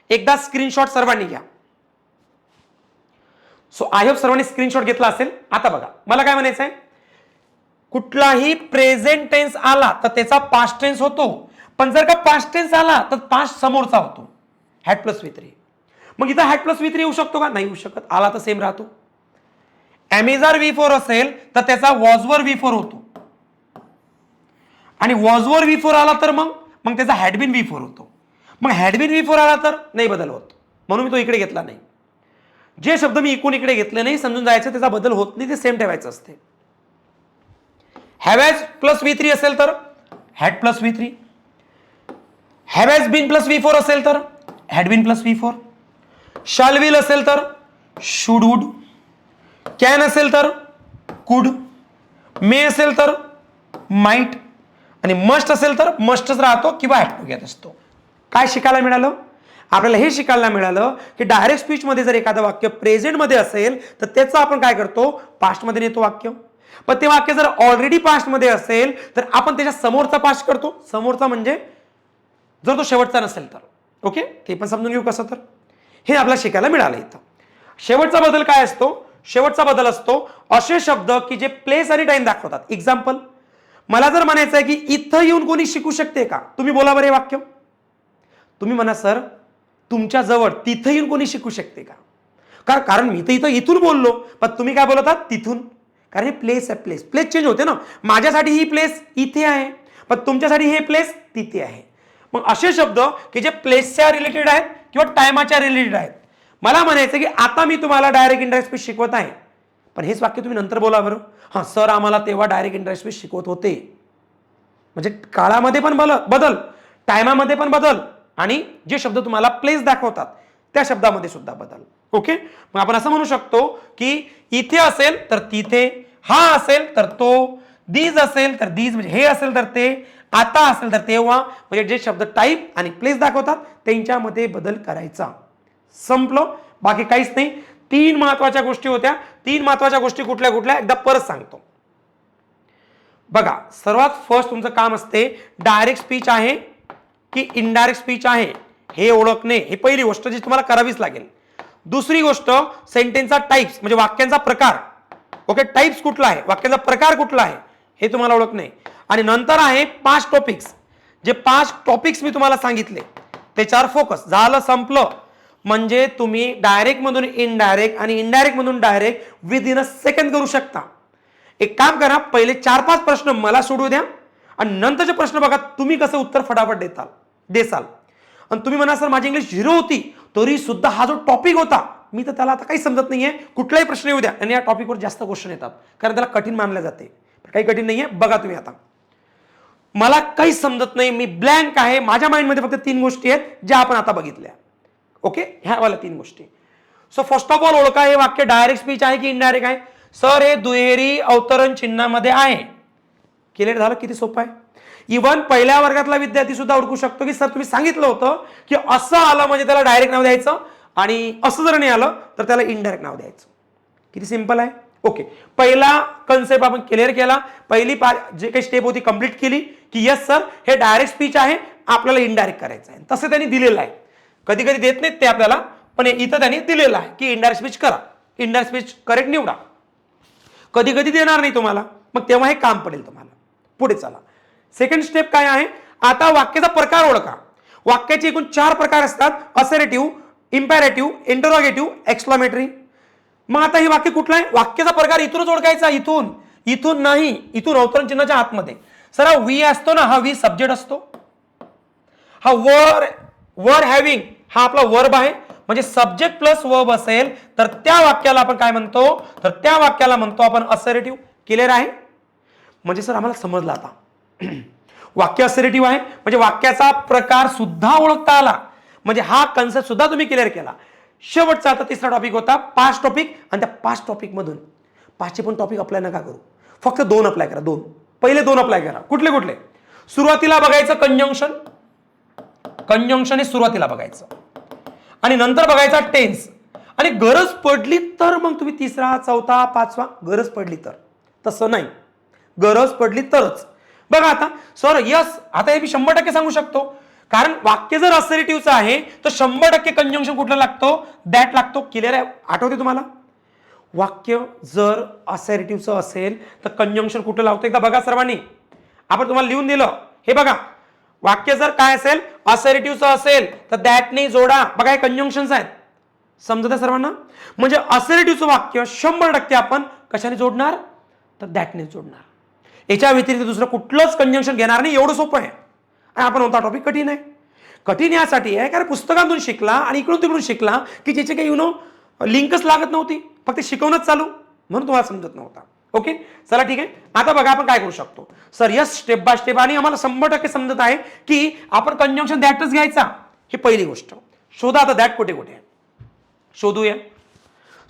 एकदा स्क्रीनशॉट सर्वांनी घ्या. सो आय होप सर्वांनी स्क्रीनशॉट घेतला असेल. आता बघा, मला काय म्हणायचं आहे, कुठलाही प्रेझेंट टेन्स आला तर त्याचा पास्ट टेन्स होतो, पण जर का पास्ट टेन्स आला तर पास्ट समोरचा होतो, हॅड प्लस V3. मग इथं हॅड प्लस V3 येऊ शकतो का? नाही येऊ शकत. आला तर सेम राहतो. ॲमेझॉन V4 असेल तर त्याचा वॉजवर V4 होतो, आणि वॉजवर V4 आला तर मग त्याचा हॅडबिन V4 होतो. मग हॅडबिन V4 आला तर नाही बदल होत, म्हणून मी तो इकडे घेतला नाही. जे शब्द मी इकडून इकडे घेतले नाही, समजून जायचं त्याचा बदल होत नाही, ते सेम ठेवायचं असते. हॅवॅज प्लस V3 असेल तर had plus V3, have has been plus V4 असेल तर had been plus V4, shall will असेल तर शुड वुड, कॅन असेल तर कुड, मे असेल तर माइट, आणि मस्ट असेल तर मस्टच राहतो किंवा हॅड टू घेत असतो. काय शिकायला मिळालं आपल्याला? हे शिकायला मिळालं की डायरेक्ट स्पीच मध्ये जर एखादं वाक्य प्रेझेंट मध्ये असेल तर त्याचं आपण काय करतो? पास्ट मध्ये नेतो वाक्य. पण ते वाक्य जर ऑलरेडी पास्ट मध्ये असेल तर आपण त्याच्या समोरचा पास्ट करतो. समोरचा म्हणजे जर तो शेवटचा नसेल तर. ओके, ते पण समजून घेऊ कसं. तर हे आपल्याला शिकायला मिळालं इथं. शेवटचा बदल काय असतो? शेवटचा बदल असतो असे शब्द की जे प्लेस आणि टाइम दाखवतात. एक्झाम्पल, मला जर म्हणायचं आहे की इथं येऊन कोणी शिकू शकते का? तुम्ही बोला बरं हे वाक्य. तुम्ही म्हणा सर तुमच्या जवळ तिथं येऊन कोणी शिकू शकते का? कारण मी तर इथून बोललो, पण तुम्ही काय बोलतात? तिथून. कारण हे प्लेस आहे, प्लेस चेंज होते ना. माझ्यासाठी ही प्लेस इथे आहे, पण तुमच्यासाठी हे प्लेस तिथे आहे. मग असे शब्द की जे प्लेसच्या रिलेटेड आहेत किंवा टायमाच्या रिलेटेड आहेत. मला म्हणायचं की आता मी तुम्हाला डायरेक्ट इनडायरेक्ट स्पीच शिकवत आहे, पण हेच वाक्य तुम्ही नंतर बोला बरं. हां सर आम्हाला तेव्हा डायरेक्ट इनडायरेक्ट स्पीच शिकवत होते. म्हणजे काळामध्ये पण बदल, टायमामध्ये पण बदल, आणि जे शब्द तुम्हाला प्लेस दाखवतात त्या शब्दामध्ये सुद्धा बदल. ओके, मग आपण असं म्हणू शकतो की इथे असेल तर तिथे, हा असेल तर तो, दीज असेल तर दीज म्हणजे हे असेल तर ते, आता असेल तर तेव्हा, म्हणजे जे शब्द टाईप आणि प्लेस दाखवतात त्यांच्यामध्ये बदल करायचा. संपलं, बाकी काहीच नाही. 3 महत्वाच्या गोष्टी होत्या. 3 महत्वाच्या गोष्टी कुठल्या कुठल्या एकदा परत सांगतो. बघा, सर्वात फर्स्ट तुमचं काम असते डायरेक्ट स्पीच आहे की इनडायरेक्ट स्पीच आहे हे ओळखणे. ही पहिली गोष्ट जी तुम्हाला करावीच लागेल. दुसरी गोष्ट सेंटेन्सचा टाइप्स म्हणजे वाक्यांचा प्रकार. ओके, टाइप्स कुठला आहे, वाक्याचा प्रकार कुठला आहे हे तुम्हाला ओळखणे. आणि नंतर आहे 5 टॉपिक्स. जे 5 टॉपिक्स मी तुम्हाला सांगितले त्याच्यावर फोकस. झालं, संपलं. म्हणजे तुम्ही डायरेक्ट मधून इनडायरेक्ट आणि इनडायरेक्ट मधून डायरेक्ट विदिन अ सेकंड करू शकता. एक काम करा, पहिले 4-5 प्रश्न मला सोडू द्या आणि नंतरचे प्रश्न बघा तुम्ही कसं उत्तर फटाफट देसाल. आणि तुम्ही म्हणा सर माझी इंग्लिश 0 होती तरी सुद्धा हा जो टॉपिक होता मी तर त्याला आता काही समजत नाहीये, कुठलाही प्रश्न येऊ द्या, आणि या टॉपिकवर जास्त क्वेश्चन येतात कारण त्याला कठीण मानले जाते. काही कठीण नाहीये. बघा तुम्ही आता मला काही समजत नाही, मी ब्लँक आहे, माझ्या माइंडमध्ये फक्त 3 गोष्टी आहेत ज्या आपण आता बघितल्या. ओके, ह्या वाला 3 गोष्टी. सो फर्स्ट ऑफ ऑल ओळखा हे वाक्य डायरेक्ट स्पीच आहे की इनडायरेक्ट आहे. सर हे दुहेरी अवतरण चिन्हामध्ये आहे. क्लिअर झालं? किती सोपं आहे. इव्हन पहिल्या वर्गातला विद्यार्थी सुद्धा ओळखू शकतो की सर तुम्ही सांगितलं होतं की असं आलं म्हणजे त्याला डायरेक्ट नाव द्यायचं आणि असं जर नाही आलं तर त्याला इनडायरेक्ट नाव द्यायचं. किती सिंपल आहे. ओके, पहिला कन्सेप्ट आपण क्लिअर केला. पहिली जे काही स्टेप होती कंप्लीट केली की यस सर हे डायरेक्ट स्पीच आहे, आपल्याला इनडायरेक्ट करायचं आहे. तसं त्यांनी दिलेलं आहे. कधी कधी देत नाहीत ते आपल्याला, पण इथं त्यांनी दिलेलं आहे की इनडायरेक्ट स्पीच करा, इनडायरेक्ट स्पीच करेक्ट निवडा. कधी कधी देणार नाही तुम्हाला, मग तेव्हा हे काम पडेल तुम्हाला. पुढे चला. सेकंड स्टेप काय आहे. आता वाक्याचा प्रकार ओळखा. वाक्याचे एकूण 4 प्रकार असतात. Assertive, imperative, interrogative, exclamatory. मग आता हे वाक्य कुठलं आहे. वाक्याचा प्रकार इथूनच ओळखायचा. इथून नाही, इथून अवतरण चिन्हाच्या आतमध्ये. सर हा वी असतो ना, हा वी सब्जेक्ट असतो. हा वर हॅव्हिंग हा आपला वर्ब आहे. म्हणजे सब्जेक्ट प्लस वर्ब असेल तर त्या वाक्याला आपण काय म्हणतो, तर त्या वाक्याला म्हणतो आपण असर्टिव्ह. क्लिअर आहे. म्हणजे सर आम्हाला समजलं आता वाक्य असर्टिव्ह आहे म्हणजे वाक्याचा प्रकार सुद्धा ओळखता आला. म्हणजे हा कन्सेप्ट सुद्धा तुम्ही क्लिअर केला. शेवटचा आता तिसरा टॉपिक होता पास्ट टॉपिक. आणि त्या पास्ट टॉपिक मधून 5चे पण टॉपिक अप्लाय नका करू, फक्त 2 अप्लाय करा. पहिले 2 अप्लाय करा. कुठले कुठले. सुरुवातीला बघायचं कंजंक्शन हे सुरुवातीला बघायचं आणि नंतर बघायचा टेन्स. आणि गरज पडली तर मग तुम्ही 3रा 4था 5वा गरज पडली तर. तसं नाही, गरज पडली तरच. बघा आता सर यस, आता हे मी 100% सांगू शकतो. कारण वाक्य जर असर्टिव्हचं आहे तर 100% कंजंक्शन कुठलं लागतो, दॅट लागतो. क्लिअर आहे. आठवते तुम्हाला. वाक्य जर असर्टिव्हचं असेल तर कंजंक्शन कुठलं लावतो एकदा बघा सर्वांनी. आपण तुम्हाला लिहून दिलं हे बघा. वाक्य जर काय असेल असर्टिव्हचं असेल तर दॅटने जोडा. बघा हे कंजंक्शन्स आहेत. समजत आहे सर्वांना. म्हणजे असर्टिव्हचं वाक्य 100% आपण कशाने जोडणार, तर दॅटने जोडणार. याच्या व्यतिरिक्त दुसरं कुठलंच कंजंक्शन घेणार नाही. एवढं सोपं आहे. आणि आपण होता टॉपिक कठीण आहे. कठीण यासाठी आहे कारण पुस्तकातून शिकला आणि इकडून तिकडून शिकला की ज्याचे काही लिंकच लागत नव्हती, फक्त शिकवणच चालू, म्हणून तुम्हाला समजत नव्हता. ओके चला ठीक आहे. आता बघा आपण काय करू शकतो. Sir yes step by step आणि आम्हाला 100% समजत आहे की आपण कंजंक्शन दॅटच घ्यायचा. ही पहिली गोष्ट. शोधा आता दॅट कुठे कुठे आहे, शोधूया.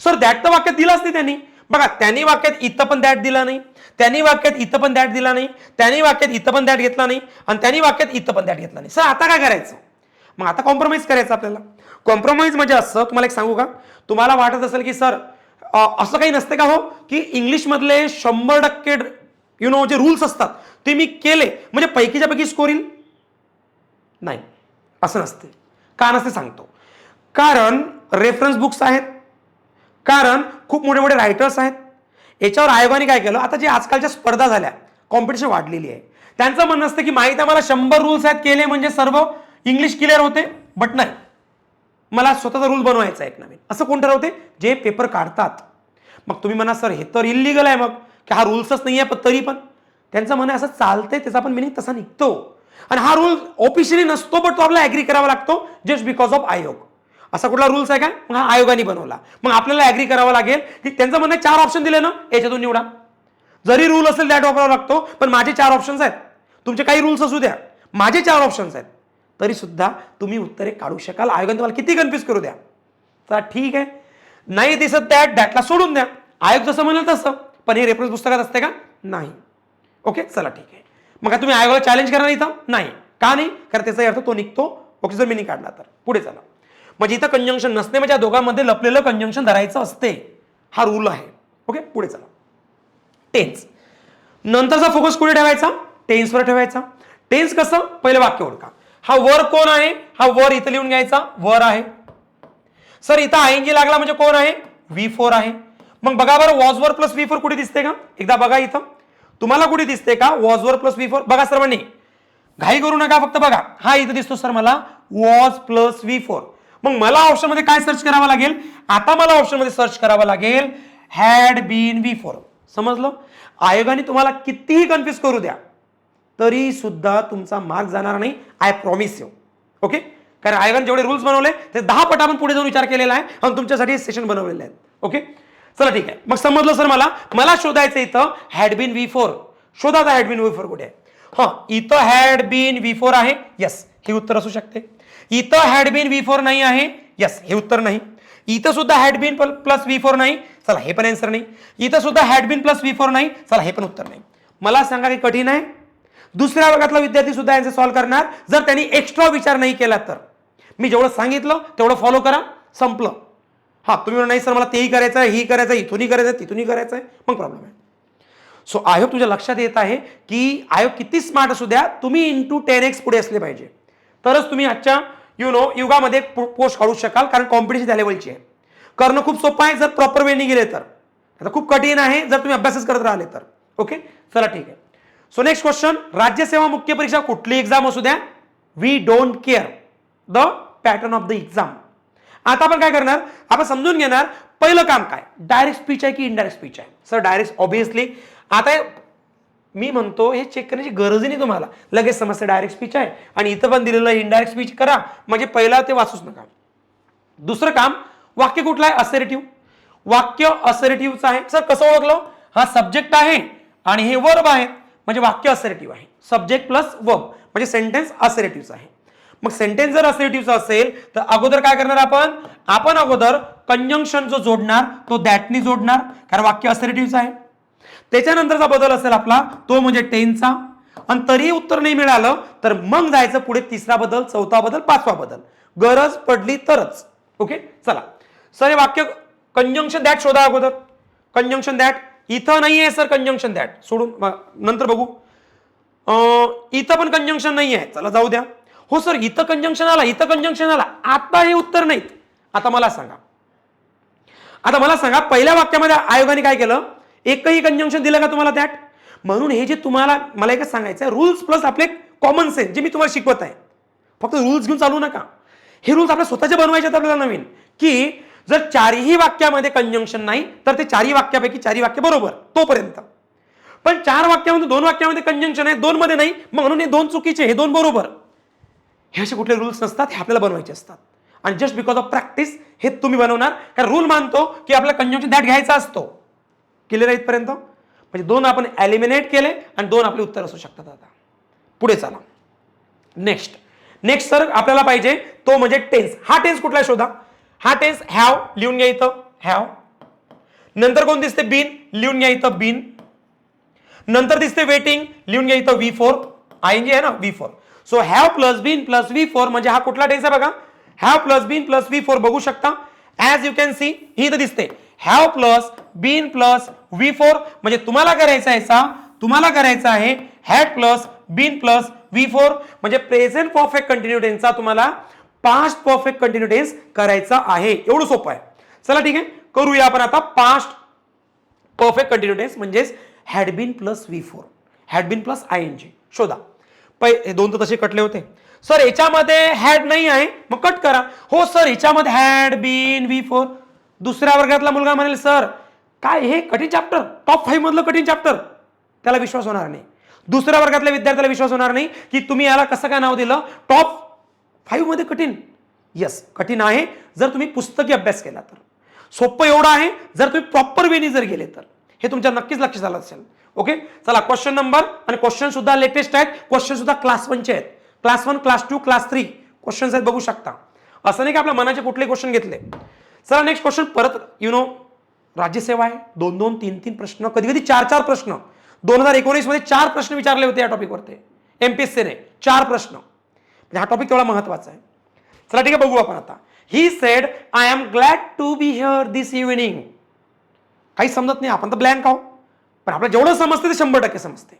सर दॅट तर वाक्यात दिलाच नाही त्यांनी. बघा त्यांनी वाक्यात इथं पण दॅट दिला नाही, त्यांनी वाक्यात इथं पण दॅट दिला नाही, त्यांनी वाक्यात इथं पण दॅट घेतला नाही आणि त्यांनी वाक्यात इथं पण दॅट घेतला नाही. सर आता काय करायचं. मग आता कॉम्प्रोमाइज करायचं आपल्याला. कॉम्प्रोमाइज म्हणजे असं तुम्हाला एक सांगू का. तुम्हाला वाटत असेल की सर असं काही नसते का हो की इंग्लिश मधले 100% जे रूल्स असतात ते मी केले म्हणजे पैकीच्या पैकी स्कोर येईल. नाही, असं नसते. का नसते सांगतो. कारण रेफरन्स बुक्स आहेत, कारण खूप मोठे मोठे रायटर्स आहेत. याच्यावर आयोगाने काय केलं, आता जे आजकालच्या स्पर्धा झाल्या, कॉम्पिटिशन वाढलेली आहे, त्यांचं म्हणणं असतं की माहिती आहे मला 100 रूल्स आहेत केले म्हणजे सर्व इंग्लिश क्लिअर होते. बट नाही, मला स्वतःचा रूल बनवायचा एक नवीन. असं कोण ठरवते, जे पेपर काढतात. मग तुम्ही म्हणा सर हे तर इलिगल आहे, मग की हा रूल्सच नाही आहे, पण तरी पण त्यांचं म्हणणं असं चालतंय, त्याचा पण मिनिंग तसा निघतो. आणि हा रूल ऑफिशियली नसतो, पण तो आपल्याला ऍग्री करावा लागतो जस्ट बिकॉज ऑफ आयोग. असा कुठला रूल्स आहे का, मग हा आयोगाने बनवला, मग आपल्याला ऍग्री करावं लागेल की त्यांचं म्हणणं 4 ऑप्शन दिले ना, याच्यातून निवडा. जरी रूल असेल दॅट वापरावा लागतो, पण माझे 4 ऑप्शन्स आहेत. तुमचे काही रूल्स असू द्या, माझे 4 ऑप्शन्स आहेत, तरी सुद्धा तुम्ही उत्तरे काढू शकाल. आयोगाने तुम्हाला किती कन्फ्युज करू द्या. तर ठीक आहे, नाही दिसत दॅटला सोडून द्या. आयोग जसं म्हणेल तसं. पण हे रेफरन्स पुस्तकात असते का, नाही. ओके चला ठीक आहे. मग तुम्ही आयोगाला चॅलेंज करणार इथं नाही का, नाही कारण त्याचा अर्थ तो निघतो. ओके जर मिनिंग काढला तर. पुढे चला. म्हणजे इथं कंजंक्शन नसते, म्हणजे या दोघांमध्ये लपलेलं कंजंक्शन धरायचं असते. हा रूल आहे. ओके पुढे चला. टेन्स. नंतरचा फोकस कुठे ठेवायचा, टेन्सवर ठेवायचा. टेन्स कसं, पहिलं वाक्य ओळखा. हा वर कोण आहे, हा वर इथं लिहून घ्यायचा, वर आहे. सर इथं आयएनजी लागला म्हणजे कोण आहे, V4 आहे. मग बघा बरं वॉज वर प्लस V4 कुठे दिसते का, एकदा बघा इथं तुम्हाला कुठे दिसते का वॉज वर प्लस V4. बघा सर्वांनी घाई करू नका, फक्त बघा. हा इथं दिसतो सर मला वॉज प्लस V4. मग मला ऑप्शन मध्ये काय सर्च करावं लागेल, आता मला ऑप्शन मध्ये सर्च करावं लागेल हॅड बीन V4. समजलं. आयोगाने तुम्हाला कितीही कन्फ्युज करू द्या तरी सुद्धा तुमचा मार्क जाणार नाही. I promise you. ओके कारण आयोगाने जेवढे रूल्स बनवले ते 10 पट आपण पुढे जाऊन विचार केलेला आहे आणि तुमच्यासाठी सेशन बनवलेले आहेत. ओके चला ठीक आहे. मग समजलं सर मला शोधायचं इथं हॅड बीन V4. शोधा आता हॅड बीन V4 कुठे आहे. हा इथं हॅड बीन V4 आहे. यस हे उत्तर असू शकते. इथं हॅड बीन V4 नाही आहे. यस हे उत्तर नाही. इथं सुद्धा हॅड बीन प्लस V4 नाही. चला हे पण आन्सर नाही. इथं सुद्धा हॅड बीन प्लस V4 नाही. चला हे पण उत्तर नाही. मला सांगा की कठीण आहे. दुसऱ्या वर्गातला विद्यार्थी सुद्धा यांचे सॉल्व्ह करणार जर त्यांनी एक्स्ट्रा विचार नाही केला तर. मी जेवढं सांगितलं तेवढं फॉलो करा, संपलं. हा तुम्ही नाही सर मला तेही करायचं आहे, ही करायचं आहे, इथूनही करायचं आहे, तिथूनही करायचं आहे, मग प्रॉब्लेम आहे. सो आय होप तुझ्या लक्षात येत आहे की आय होप किती स्मार्ट असू द्या, तुम्ही इंटू 10x पुढे असले पाहिजे, तरच तुम्ही आजच्या युगामध्ये पोस्ट काढू शकाल. कारण कॉम्पिटिशन त्या लेवलची आहे. करणं खूप सोपं आहे जर प्रॉपर वेळी गेले तर, आता खूप कठीण आहे जर तुम्ही अभ्यासच करत राहिले तर. ओके चला ठीक आहे. सो नेक्स्ट क्वेश्चन, राज्यसेवा मुख्य परीक्षा कुठली एक्झाम असू द्या, we don't care the pattern of the exam. आता आपण काय करणार, आपण समजून घेणार पहिलं काम काय, डायरेक्ट स्पीच आहे की इनडायरेक्ट स्पीच आहे. Sir direct obviously. आता मी म्हणतो हे चेक करण्याची गरज नाही तुम्हाला, लगेच समजतं डायरेक्ट स्पीच आहे आणि इथं पण दिलेलं इनडायरेक्ट स्पीच करा, म्हणजे पहिला ते वाचूच नका. दुसरं काम, वाक्य कुठलं आहे, असर्टिव्ह. वाक्य असर्टिव्हचं आहे. सर कसं ओळखलं, हा सब्जेक्ट आहे आणि हे वर्ब आहे, म्हणजे वाक्य असर्टिव्ह आहे. सब्जेक्ट प्लस वर्ब म्हणजे सेंटेन्स असर्टिव्हचं आहे. मग सेंटेन्स जर असर्टिव्हचं असेल तर अगोदर काय करणार आपण अगोदर कंजंक्शन जो जोडणार तो दॅटनी जोडणार, कारण वाक्य असर्टिव्हचं आहे. त्याच्यानंतरचा बदल असेल आपला तो म्हणजे टेनचा, आणि तरीही उत्तर नाही मिळालं तर मग जायचं पुढे तिसरा बदल, चौथा बदल, पाचवा बदल, गरज पडली तरच. ओके चला. सर हे वाक्य कंजंक्शन दॅट शोधा अगोदर. कंजंक्शन दॅट इथं नाही आहे सर, कंजंक्शन दॅट सोडून नंतर बघू. इथं पण कंजंक्शन नाही आहे, चला जाऊ द्या. हो सर इथं कंजंक्शन आला, इथं कंजंक्शन आला, आता हे उत्तर नाहीत. आता मला सांगा पहिल्या वाक्यामध्ये आयोगाने काय केलं, एकही कंजंक्शन दिलं का तुम्हाला दॅट. म्हणून हे जे तुम्हाला मला एकच सांगायचं आहे, रूल्स प्लस आपले कॉमन सेन्स जे मी तुम्हाला शिकवत आहे, फक्त रूल्स घेऊन चालू नका. हे रूल्स आपल्या स्वतःचे बनवायचे आहेत आपल्याला नवीन, की जर चारही वाक्यामध्ये कंजंक्शन नाही तर ते चारही वाक्यापैकी चारही वाक्य बरोबर तोपर्यंत. पण 4 वाक्यामध्ये 2 वाक्यामध्ये कंजंक्शन आहे, 2 मध्ये नाही, म्हणून हे 2 चुकीचे, हे 2 बरोबर. हे असे कुठले रूल्स नसतात, हे आपल्याला बनवायचे असतात. आणि जस्ट बिकॉज ऑफ प्रॅक्टिस हे तुम्ही बनवणार, कारण रूल मानतो की आपल्याला कंजंक्शन दॅट घ्यायचा असतो. क्लिअर आहे इथपर्यंत. म्हणजे 2 आपण एलिमिनेट केले आणि 2 आपले उत्तर असू शकतात. आता पुढे चला. नेक्स्ट सर आपल्याला पाहिजे तो म्हणजे टेन्स. हा टेन्स कुठला शोधा. हा टेन्स हॅव लिहून घ्या इथं, हॅव. नंतर कोण दिसते, बीन, लिहून घ्या इथं बीन. नंतर दिसते वेटिंग, लिहून घ्या इथं V4, आयएनजी आहे ना V4. So have plus been plus V4 म्हणजे हा कुठला टेन्स आहे बघा, have plus been plus V4 बघू शकता. ऍज यू कॅन सी ही इथं दिसते have plus been plus V4 म्हणजे तुम्हाला करायचा आहे had plus been plus V4 म्हणजे प्रेझेंट परफेक्ट कंटिन्यू टेन्सचा तुम्हाला पास्ट परफेक्ट कंटिन्यू टेन्स करायचा आहे. एवढं सोपं आहे. चला ठीक आहे, करूया आपण आता पास्ट परफेक्ट कंटिन्यू टेन्स म्हणजेच had been plus V4, had been plus ING शोधा. हे 2 तर तसे कटले होते. सर याच्यामध्ये हॅड नाही आहे, मग कट करा. हो सर याच्यामध्ये हॅड बीन V4. दुसऱ्या वर्गातला मुलगा म्हणेल सर काय हे कठीण चॅप्टर, टॉप 5 मधलं कठीण चॅप्टर, त्याला विश्वास होणार नाही. दुसऱ्या वर्गातल्या विद्यार्थ्याला विश्वास होणार नाही की तुम्ही याला कसं काय नाव दिलं टॉप 5 मध्ये कठीण. यस कठीण आहे जर तुम्ही पुस्तकी अभ्यास केला तर, सोपं एवढं आहे जर तुम्ही प्रॉपर वेनी जर गेले तर. हे तुमच्या नक्कीच लक्षात आलं असेल. ओके चला क्वेश्चन नंबर, आणि क्वेश्चन सुद्धा लेटेस्ट आहेत, क्वेश्चन सुद्धा क्लास 1 चे आहेत. क्लास 1, क्लास 2, क्लास 3 क्वेश्चन आहेत बघू शकता. असं नाही की आपल्या मनाचे कुठले क्वेश्चन घेतले. चला नेक्स्ट क्वेश्चन. परत राज्यसेवा आहे, 2-2, 3-3 प्रश्न, कधी कधी 4-4 प्रश्न. 2019 मध्ये 4 प्रश्न विचारले होते या टॉपिकवरती एमपीएससीने, 4 प्रश्न. म्हणजे हा टॉपिक तेवढा महत्वाचा आहे. चला ठीक आहे बघू आपण आता. He said I am glad to be here this evening. काही समजत नाही, आपण तर ब्लँक आहोत, पण आपल्याला जेवढं समजते ते 100% समजते.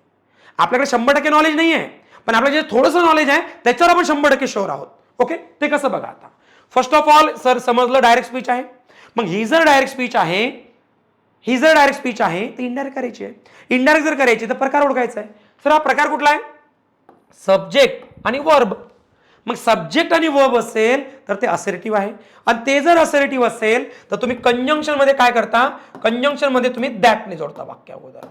आपल्याकडे 100% नॉलेज नाही आहे, पण आपल्याला जे थोडंसं नॉलेज आहे त्याच्यावर आपण 100% शुअर आहोत. ओके ते कसं बघा आता. फर्स्ट ऑफ ऑल सर समजलं डायरेक्ट स्पीच आहे. मग ही जर डायरेक्ट स्पीच आहे तर इनडायरेक्ट करायची आहे. इनडायरेक्ट जर करायची तर प्रकार ओळखायचा आहे. सर हा प्रकार कुठला आहे, सब्जेक्ट आणि वर्ब. मग सब्जेक्ट आणि वर्ब असेल तर ते असर्टिव्ह आहे, आणि ते जर असर्टिव्ह असेल तर तुम्ही कंजंक्शन मध्ये काय करता, कंजंक्शन मध्ये तुम्ही दॅटने जोडता वाक्य अगोदर.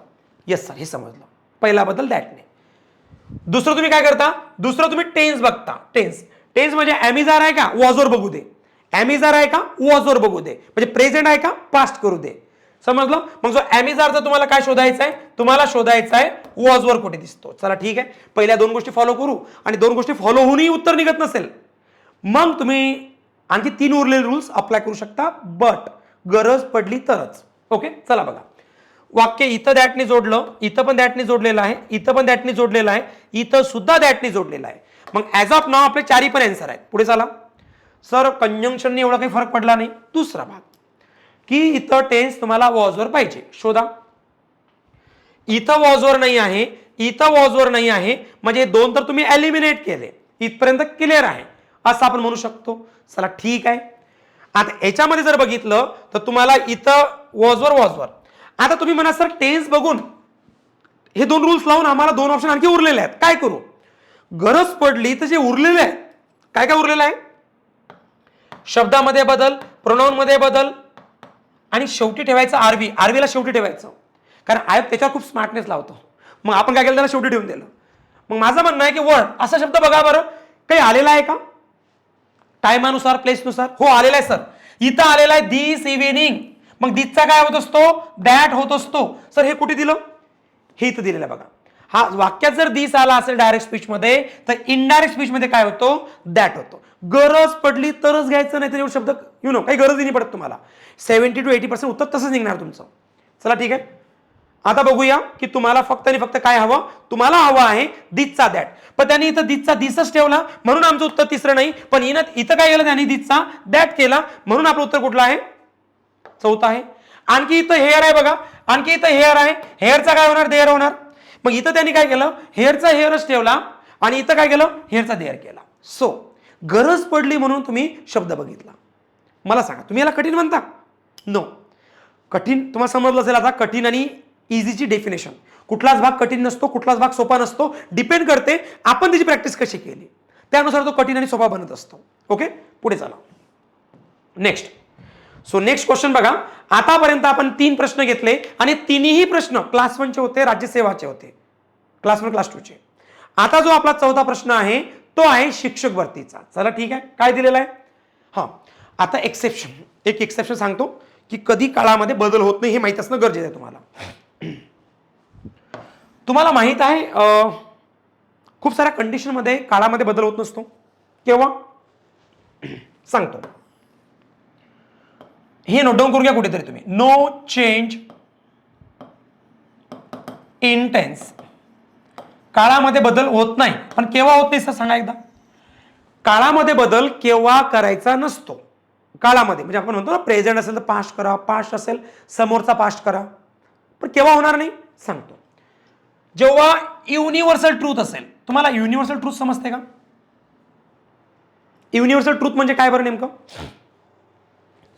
येस सर हे समजलं, पहिला बदल दॅटने. दुसरं तुम्ही काय करता, दुसरं तुम्ही टेन्स बघता. टेन्स म्हणजे ॲमिजार आहे का वॉजवर बघू दे, ॲमिजार आहे का वॉजवर बघू दे, म्हणजे प्रेझेंट आहे का पास्ट करू दे. समजलं. मग जो ॲमिजारचा तुम्हाला काय शोधायचा आहे, तुम्हाला शोधायचा आहे वॉजवर कुठे दिसतो. चला ठीक आहे, पहिल्या 2 गोष्टी फॉलो करू, आणि 2 गोष्टी फॉलो होऊनही उत्तर निघत नसेल मग तुम्ही आणखी 3 उरलेले रूल्स अप्लाय करू शकता, बट गरज पडली तरच. ओके चला बघा. वाक्य इथं दॅटने जोडलं, इथं पण दॅटने जोडलेलं आहे, इथं पण दॅटने जोडलेलं आहे, इथं सुद्धा दॅटने जोडलेलं आहे. मग ऍज ऑफ नाव आपले चारही पण आन्सर आहेत. पुढे चला सर, कंजंक्शनने एवढा काही फरक पडला नाही. दुसरा भाग की इथं टेन्स तुम्हाला वॉजवर पाहिजे, शोधा. इथं वॉजवर नाही आहे, इथं वॉजवर नाही आहे, म्हणजे दोन तर तुम्ही एलिमिनेट केले. इथपर्यंत क्लिअर आहे असं आपण म्हणू शकतो. चला ठीक आहे. आता याच्यामध्ये जर बघितलं तर तुम्हाला इथं वॉजवर. आता तुम्ही म्हणा सर टेन्स बघून हे दोन रूल्स लावून आम्हाला दोन ऑप्शन आणखी उरलेले आहेत, काय करू? गरज पडली तर जे उरलेले आहेत, काय काय उरलेलं आहे? शब्दामध्ये बदल, प्रोनाउन मध्ये बदल, आणि शेवटी ठेवायचं आरबी. आरबीला शेवटी ठेवायचं, कारण आयोग त्याच्यावर खूप स्मार्टनेस लावतो. मग आपण काय केलं, त्याला शेवटी ठेवून दिलं. मग माझं म्हणणं आहे की वर्ड असा शब्द बघा बरं, काही आलेला आहे का टायमानुसार, प्लेसनुसार? हो आलेला आहे सर. इथं आलेला आहे दिस इव्हिनिंग. मग दिसचा काय होत असतो? दॅट होत असतो. सर हे कुठे दिलं? हे इथं दिलेलं आहे बघा. हा वाक्यात जर दिस आला असेल डायरेक्ट स्पीच मध्ये, तर इनडायरेक्ट स्पीच मध्ये काय होतो? दॅट होतो. गरज पडली तरच घ्यायचं, नाही तर एवढं शब्द काही गरज नाही पडत तुम्हाला. 70 to 80% उत्तर तसंच निघणार तुमचं. चला ठीक आहे. आता बघूया की तुम्हाला फक्त आणि फक्त काय हवं. तुम्हाला हवं आहे दिसचा दॅट, पण त्यांनी इथं दिसचा दिसच ठेवला म्हणून आमचं उत्तर तिसरं नाही. पण इथं काय केलं त्यांनी? दिसचा दॅट केला म्हणून आपलं उत्तर कुठलं आहे? चौथा आहे. आणखी इथं हेअर आहे बघा, आणखी इथं हेअर आहे, हेअरचा काय होणार? देअर होणार. मग इथं त्यांनी काय केलं? हेअरचा हेअरच ठेवला आणि इथं काय केलं? हेअरचा देअर केला. सो गरज पडली म्हणून तुम्ही शब्द बघितला. मला सांगा, तुम्ही याला कठीण म्हणता? नो. कठीण तुम्हाला समजलं असेल आता. कठीण आणि इझीची डेफिनेशन, कुठलाच भाग कठीण नसतो, कुठलाच भाग सोपा नसतो. डिपेंड करते आपण त्याची प्रॅक्टिस कशी केली, त्यानुसार तो कठीण आणि सोपा बनत असतो. ओके, पुढे चला. नेक्स्ट. सो नेक्स्ट क्वेश्चन बघा. आतापर्यंत आपण 3 प्रश्न घेतले आणि तिन्ही प्रश्न क्लास 1 चे होते, राज्यसेवाचे होते, क्लास 1 क्लास 2 चे. आता जो आपला चौथा प्रश्न आहे तो आहे शिक्षक भरतीचा. चला ठीक आहे, काय दिलेला आहे? हा, आता एक्सेप्शन, एक एक्सेप्शन सांगतो की कधी काळामध्ये बदल होत नाही हे माहित असणं गरजेचं आहे तुम्हाला. तुम्हाला माहित आहे खूप साऱ्या कंडिशन मध्ये काळामध्ये बदल होत नसतो. केव्हा? सांगतो, हे नोट डाऊन करून घ्या कुठेतरी तुम्ही. No change in tense. काळामध्ये बदल होत नाही, पण केव्हा होत नाही सर सांगा एकदा. काळामध्ये बदल केव्हा करायचा नसतो. काळामध्ये म्हणजे आपण म्हणतो ना, प्रेझेंट असेल तर पास्ट करा, पास्ट असेल समोरचा पास्ट करा, पण केव्हा होणार नाही सांगतो. जेव्हा युनिव्हर्सल ट्रूथ असेल. तुम्हाला युनिव्हर्सल ट्रूथ समजते का? युनिव्हर्सल ट्रूथ म्हणजे काय बरं नेमकं?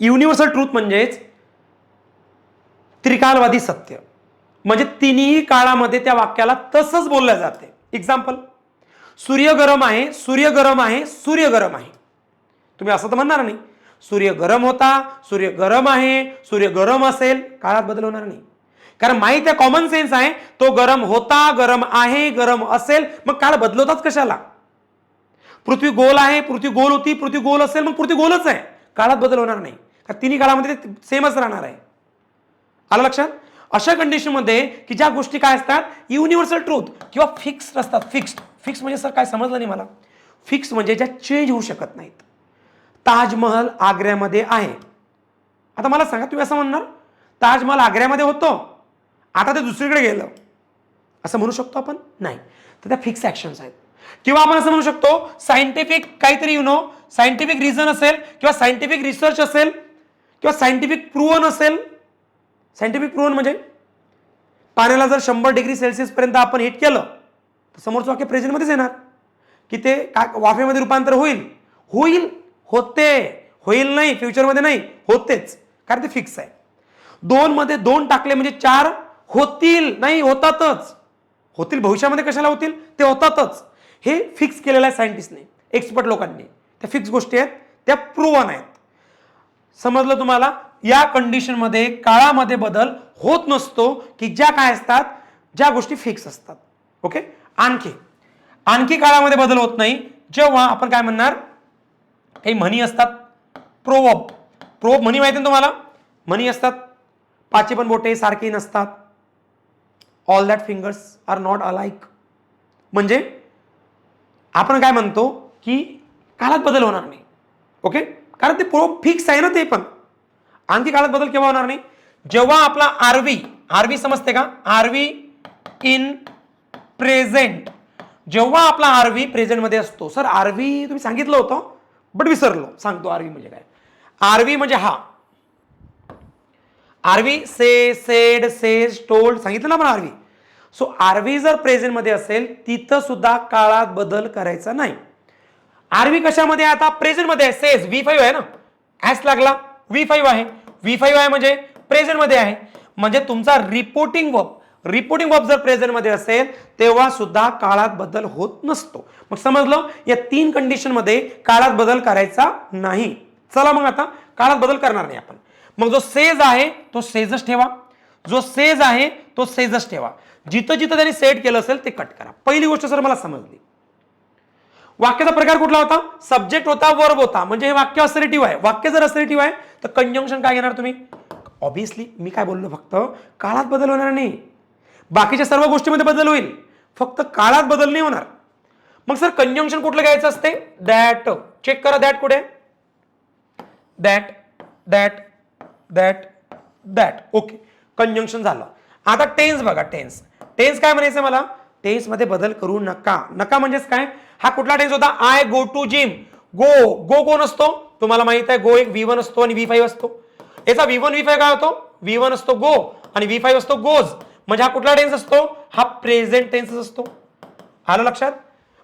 युनिव्हर्सल ट्रूथ म्हणजेच त्रिकालवादी सत्य, म्हणजे तिन्ही काळामध्ये त्या वाक्याला तसंच बोललं जाते. एक्झाम्पल, सूर्य गरम आहे, सूर्य गरम आहे, सूर्य गरम आहे. तुम्ही असं तर म्हणणार नाही सूर्य गरम होता, सूर्य गरम आहे, सूर्य गरम असेल, काळात बदल होणार नाही. कारण माहिती आहे, कॉमन सेन्स आहे, तो गरम होता, गरम आहे, गरम असेल, मग काळ बदलवतात कशाला? पृथ्वी गोल आहे, पृथ्वी गोल होती, पृथ्वी गोल असेल, मग पृथ्वी गोलच आहे, काळात बदल होणार नाही. कारण तिन्ही काळामध्ये ते सेमच राहणार आहे. आलं लक्षात? अशा कंडिशन मध्ये की ज्या गोष्टी काय असतात युनिव्हर्सल ट्रूथ किंवा फिक्स असतात. फिक्स म्हणजे सर काय समजलं नाही मला. फिक्स म्हणजे ज्या चेंज होऊ शकत नाहीत. ताजमहल आग्र्यामध्ये आहे. आता मला सांगा, तुम्ही असं म्हणणार ताजमहल आग्र्यामध्ये होतो, आता ते दुसरीकडे गेलं, असं म्हणू शकतो आपण? नाही. तर त्या फिक्स ऍक्शन्स आहेत. किंवा आपण असं म्हणू शकतो सायंटिफिक काहीतरी सायंटिफिक रिझन असेल किंवा सायंटिफिक रिसर्च असेल किंवा सायंटिफिक प्रूव्हन असेल. सायंटिफिक प्रूव्हन म्हणजे पाण्याला जर 100 डिग्री सेल्सिअस पर्यंत आपण हीट केलं तर समोरचं वाक्य प्रेझेंटमध्येच येणार की ते वाफेमध्ये रूपांतर होईल, होईल नाही, फ्युचरमध्ये नाही, होतेच, कारण ते फिक्स आहे. 2 मध्ये 2 टाकले म्हणजे 4 होतील, नाही होतातच. होतील भविष्यामध्ये, कशाला होतील? ते होतातच. हे फिक्स केलेलं आहे सायंटिस्टने, एक्सपर्ट लोकांनी. त्या फिक्स गोष्टी आहेत, त्या प्रूव्हन आहेत. समजलं तुम्हाला? या कंडिशन मध्ये काळामध्ये बदल होत नसतो की ज्या काय असतात, ज्या गोष्टी फिक्स असतात. ओके. आणखी काळामध्ये बदल होत नाही जेव्हा आपण काय म्हणणार, काही म्हणी असतात, प्रोवर्ब म्हणी माहिती ना तुम्हाला? म्हणी असतात, 5 पण बोटे सारखी नसतात, all that fingers are not alike. म्हणजे आपण काय म्हणतो की काळात बदल होणार नाही. ओके, कारण ते प्रोवर्ब फिक्स आहे ना. ते पण आणखी काळात बदल केव्हा होणार नाही? जेव्हा आपला आरवी आरवी समजते का? RV in present. जेव्हा आपला आरवी प्रेझेंट मध्ये असतो. सर आरवी तुम्ही सांगितलं होतं बट विसरलो, सांगतो आरवी म्हणजे काय. आरवी म्हणजे हा आरवी से, सेड, सेज, टोल्ड सांगितलं ना आपण आरवी. सो आरवी जर प्रेझेंट मध्ये असेल तिथं सुद्धा काळात बदल करायचा नाही. आरवी कशामध्ये आता? प्रेझेंट मध्ये आहे. सेज V5 आहे ना, ऍस लागला V5 आहे. V5 आहे म्हणजे प्रेझेंट मध्ये आहे. म्हणजे तुमचा रिपोर्टिंग वर्ब जर प्रेझेंट मध्ये असेल तेव्हा सुद्धा काळात बदल होत नसतो. मग समजलं, या 3 कंडिशन मध्ये काळात बदल करायचा नाही. चला मग आता काळात बदल करणार नाही आपण. मग जो सेज आहे तो सेजच ठेवा. जो सेज आहे तो सेजच ठेवा. जिथं जिथं त्यांनी सेट केलं असेल ते कट करा. पहिली गोष्ट सर मला समजली. वाक्याचा प्रकार कुठला होता? सब्जेक्ट होता, वर्ब होता. म्हणजे हे वाक्य असरेटिव्ह आहे. वाक्य जर असरेटिव्ह आहे तर कंजंक्शन काय घेणार तुम्ही? ऑब्व्हियसली मी काय बोललो, फक्त काळात बदल होणार नाही, बाकीच्या सर्व गोष्टीमध्ये बदल होईल, फक्त काळात बदल नाही होणार. मग सर कंजंक्शन कुठलं घ्यायचं असते? दॅट. चेक करा दॅट कुठे? That that that that. Okay, conjunction झालं. आता टेन्स बघा. टेन्स काय म्हणायचं मला? टेन्स मध्ये बदल करू नका. नका म्हणजेच काय? हा कुठला टेन्स होता? I go to gym. Go कोण असतो तुम्हाला माहित आहे? गो एक V1 असतो आणि V5 असतो. याचा V1 V5 काय होतो? V1 असतो गो आणि V5 असतो गोज. म्हणजे हा कुठला टेन्स असतो? हा प्रेझेंट टेन्स असतो. आलं लक्षात?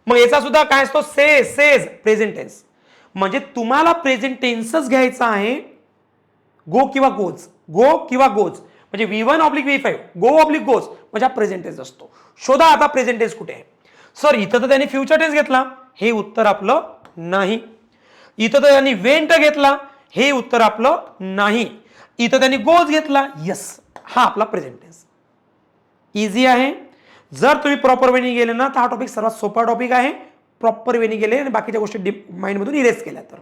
मग याचा सुद्धा काय असतो? Says present tense. म्हणजे तुम्हाला प्रेझेंट टेन्सच घ्यायचा आहे. गो किंवा गोज, गो किंवा गोज म्हणजे V1 ऑब्लिक V5, गो ऑब्लिक गोज म्हणजे हा प्रेझेंट टेन्स असतो. शोधा आता प्रेझेंट टेन्स कुठे आहे. सर इथं तर त्यांनी फ्युचर टेन्स घेतला, हे उत्तर आपलं नाही. इथं तर त्यांनी वेंट घेतला, हे उत्तर आपलं नाही. इथं त्यांनी गोज घेतला, यस, हा आपला प्रेझेंट टेन्स. इझी आहे. जर तुम्ही प्रॉपर वेनी गेले ना तर हा टॉपिक सर्वात सोपा टॉपिक आहे. प्रॉपर वेनी गेले आणि बाकीच्या गोष्टी माइंड मधून इरेज केल्या तर.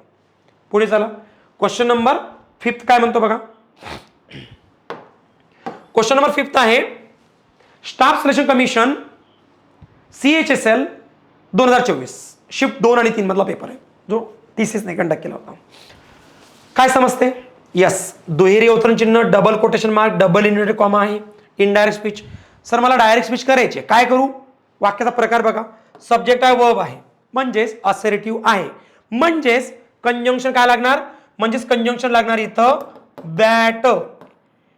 पुढे चला. क्वेश्चन नंबर 5 काय म्हणतो बघा. क्वेश्चन नंबर 5 आहे staff selection commission CHSL 2024 shift 2 आणि 3 मधला पेपर आहे, जो TCS ने कंडक्ट केला होता. काय समजते? यस, दुहेरी अवतरण चिन्ह, double quotation mark, double inverted comma आहे. Indirect speech. सर मला डायरेक्ट स्पीच करायचे, काय करू? वाक्याचा प्रकार बघा. सब्जेक्ट आहे, वर्ब आहे, म्हणजेच असरेटिव्ह आहे, म्हणजेच कंजंक्शन काय लागणार? म्हणजेच कंजंक्शन लागणार इथं दॅट.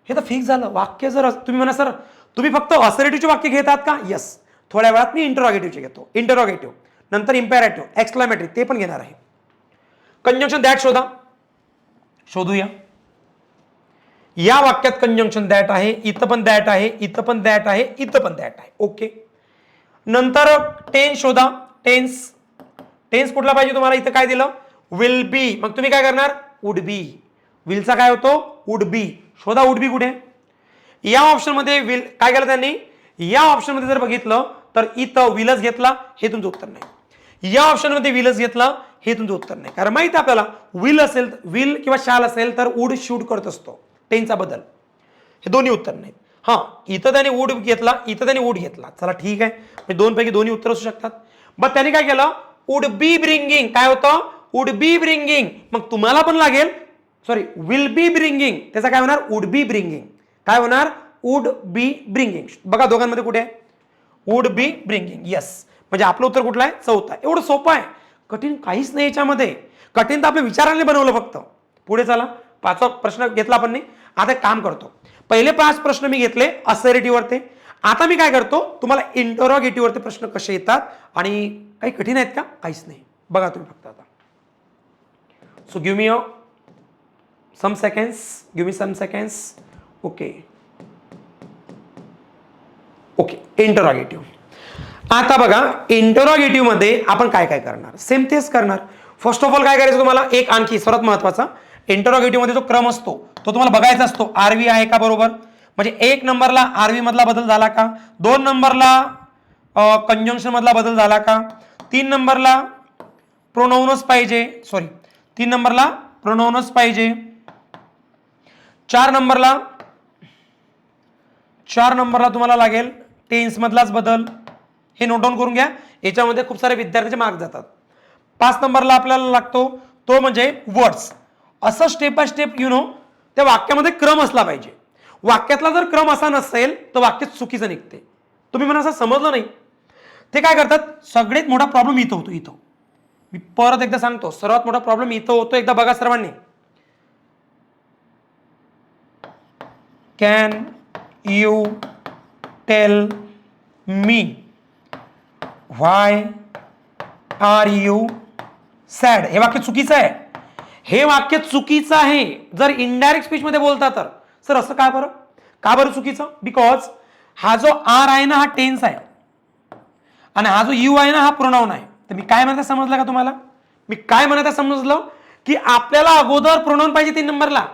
हे तर फिक्स झालं. वाक्य जर तुम्ही म्हणा सर तुम्ही फक्त असरेटिव्हचे वाक्य घेतात का? यस, थोड्या वेळात मी इंटरोगेटिव्हचे घेतो. इंटरोगेटिव्ह नंतर इम्पेरेटिव्ह, एक्सक्लामेटरी ते पण घेणार आहे. कंजंक्शन दॅट शोधूया. या वाक्यात कंजंक्शन दॅट आहे, इथं पण दॅट आहे, इथं पण दॅट आहे, इथं पण दॅट आहे. ओके. नंतर टेन्स शोधा. टेन्स कुठला पाहिजे तुम्हाला? इथं काय दिलं? Will be. मग तुम्ही काय करणार? Would be. विलचा काय होतो? Would be. शोधा वुड बी कुठे. या ऑप्शन मध्ये विल काय केलं त्यांनी? या ऑप्शन मध्ये जर बघितलं तर इथं विलच घेतला, हे तुमचं उत्तर नाही. या ऑप्शन मध्ये विलच घेतला, हे तुमचं उत्तर नाही. कारण माहिती आहे आपल्याला विल असेल, विल किंवा शाल असेल तर वुड शूट करत असतो टेन्सचा बदल. हे दोन्ही उत्तर नाहीत. हा, इथं त्याने वुड घेतला, इथं त्याने वुड घेतला. चला ठीक आहे, दोन पैकी दोन्ही उत्तर असू शकतात. मग त्यांनी काय केलं? Would be bringing. काय होतं? Would be bringing. मग तुम्हाला पण लागेल, सॉरी, विल बी ब्रिंगिंग. त्याचा काय होणार? Would be bringing. काय होणार? Would be bringing. बघा दोघांमध्ये कुठे आहे? Would be bringing. यस, म्हणजे आपलं उत्तर कुठलं आहे? चौथा. एवढं सोपं आहे, कठीण काहीच नाही याच्यामध्ये. कठीण तर आपल्या विचारांनी बनवलं फक्त. पुढे चला. 5वा प्रश्न घेतला आपण नाही. आता एक काम करतो, पहिले 5 प्रश्न मी घेतले असरेटिव्ह वरती. आता मी काय करतो, तुम्हाला इंटरोगेटिव्ह वरती प्रश्न कसे येतात आणि काही कठीण आहेत का? काहीच नाही. बघा तुम्ही फक्त आता. So give me some seconds, give me some seconds. Okay, interrogative. आता बघा इंटरोगेटिव्ह मध्ये आपण काय काय करणार? सेम तेच करणार. फर्स्ट ऑफ ऑल काय करायचं तुम्हाला? एक आणखी सर्वात महत्वाचा, इंटरोगेटिव्ह मध्ये जो क्रम असतो तो तुम्हाला बघायचा असतो. आरवी आहे का बरोबर, म्हणजे 1 नंबरला आरवी मधला बदल झाला का, 2 नंबरला कंजंक्शन मधला बदल झाला का, 3 नंबरला प्रोनाउनच पाहिजे, सॉरी 3 नंबरला प्रोनाउनच पाहिजे, 4 नंबरला तुम्हाला लागेल टेन्स मधलाच बदल. हे नोट डाऊन करून घ्या, याच्यामध्ये खूप सारे विद्यार्थ्यांचे मार्क जातात. 5 नंबरला आपल्याला लागतो तो म्हणजे वर्ड्स. असं स्टेप बाय स्टेप त्या वाक्यामध्ये क्रम असला पाहिजे. वाक्यातला जर क्रम असा नसेल तर वाक्य चुकीचं निघते. तुम्ही मला असं समजलं नाही, ते काय करतात, सगळ्यात मोठा प्रॉब्लेम इथं होतो. इथं मी परत एकदा सांगतो, सर्वात मोठा प्रॉब्लेम इथं होतो. एकदा बघा सर्वांनी. Can you tell me why are you sad? हे वाक्य चुकीचं आहे. हे वाक्य चुकीचं आहे जर इनडायरेक्ट स्पीच मध्ये बोलता तर. सर असं काय बरं, का बरं चुकीचं? बिकॉज हा जो आर आहे ना हा टेन्स आहे आणि हा जो यू आहे ना हा प्रोनाउन आहे. तर मी काय म्हणता समजलं का तुम्हाला? मी काय म्हणता समजलं की आपल्याला अगोदर प्रोनाउन पाहिजे 3 नंबरला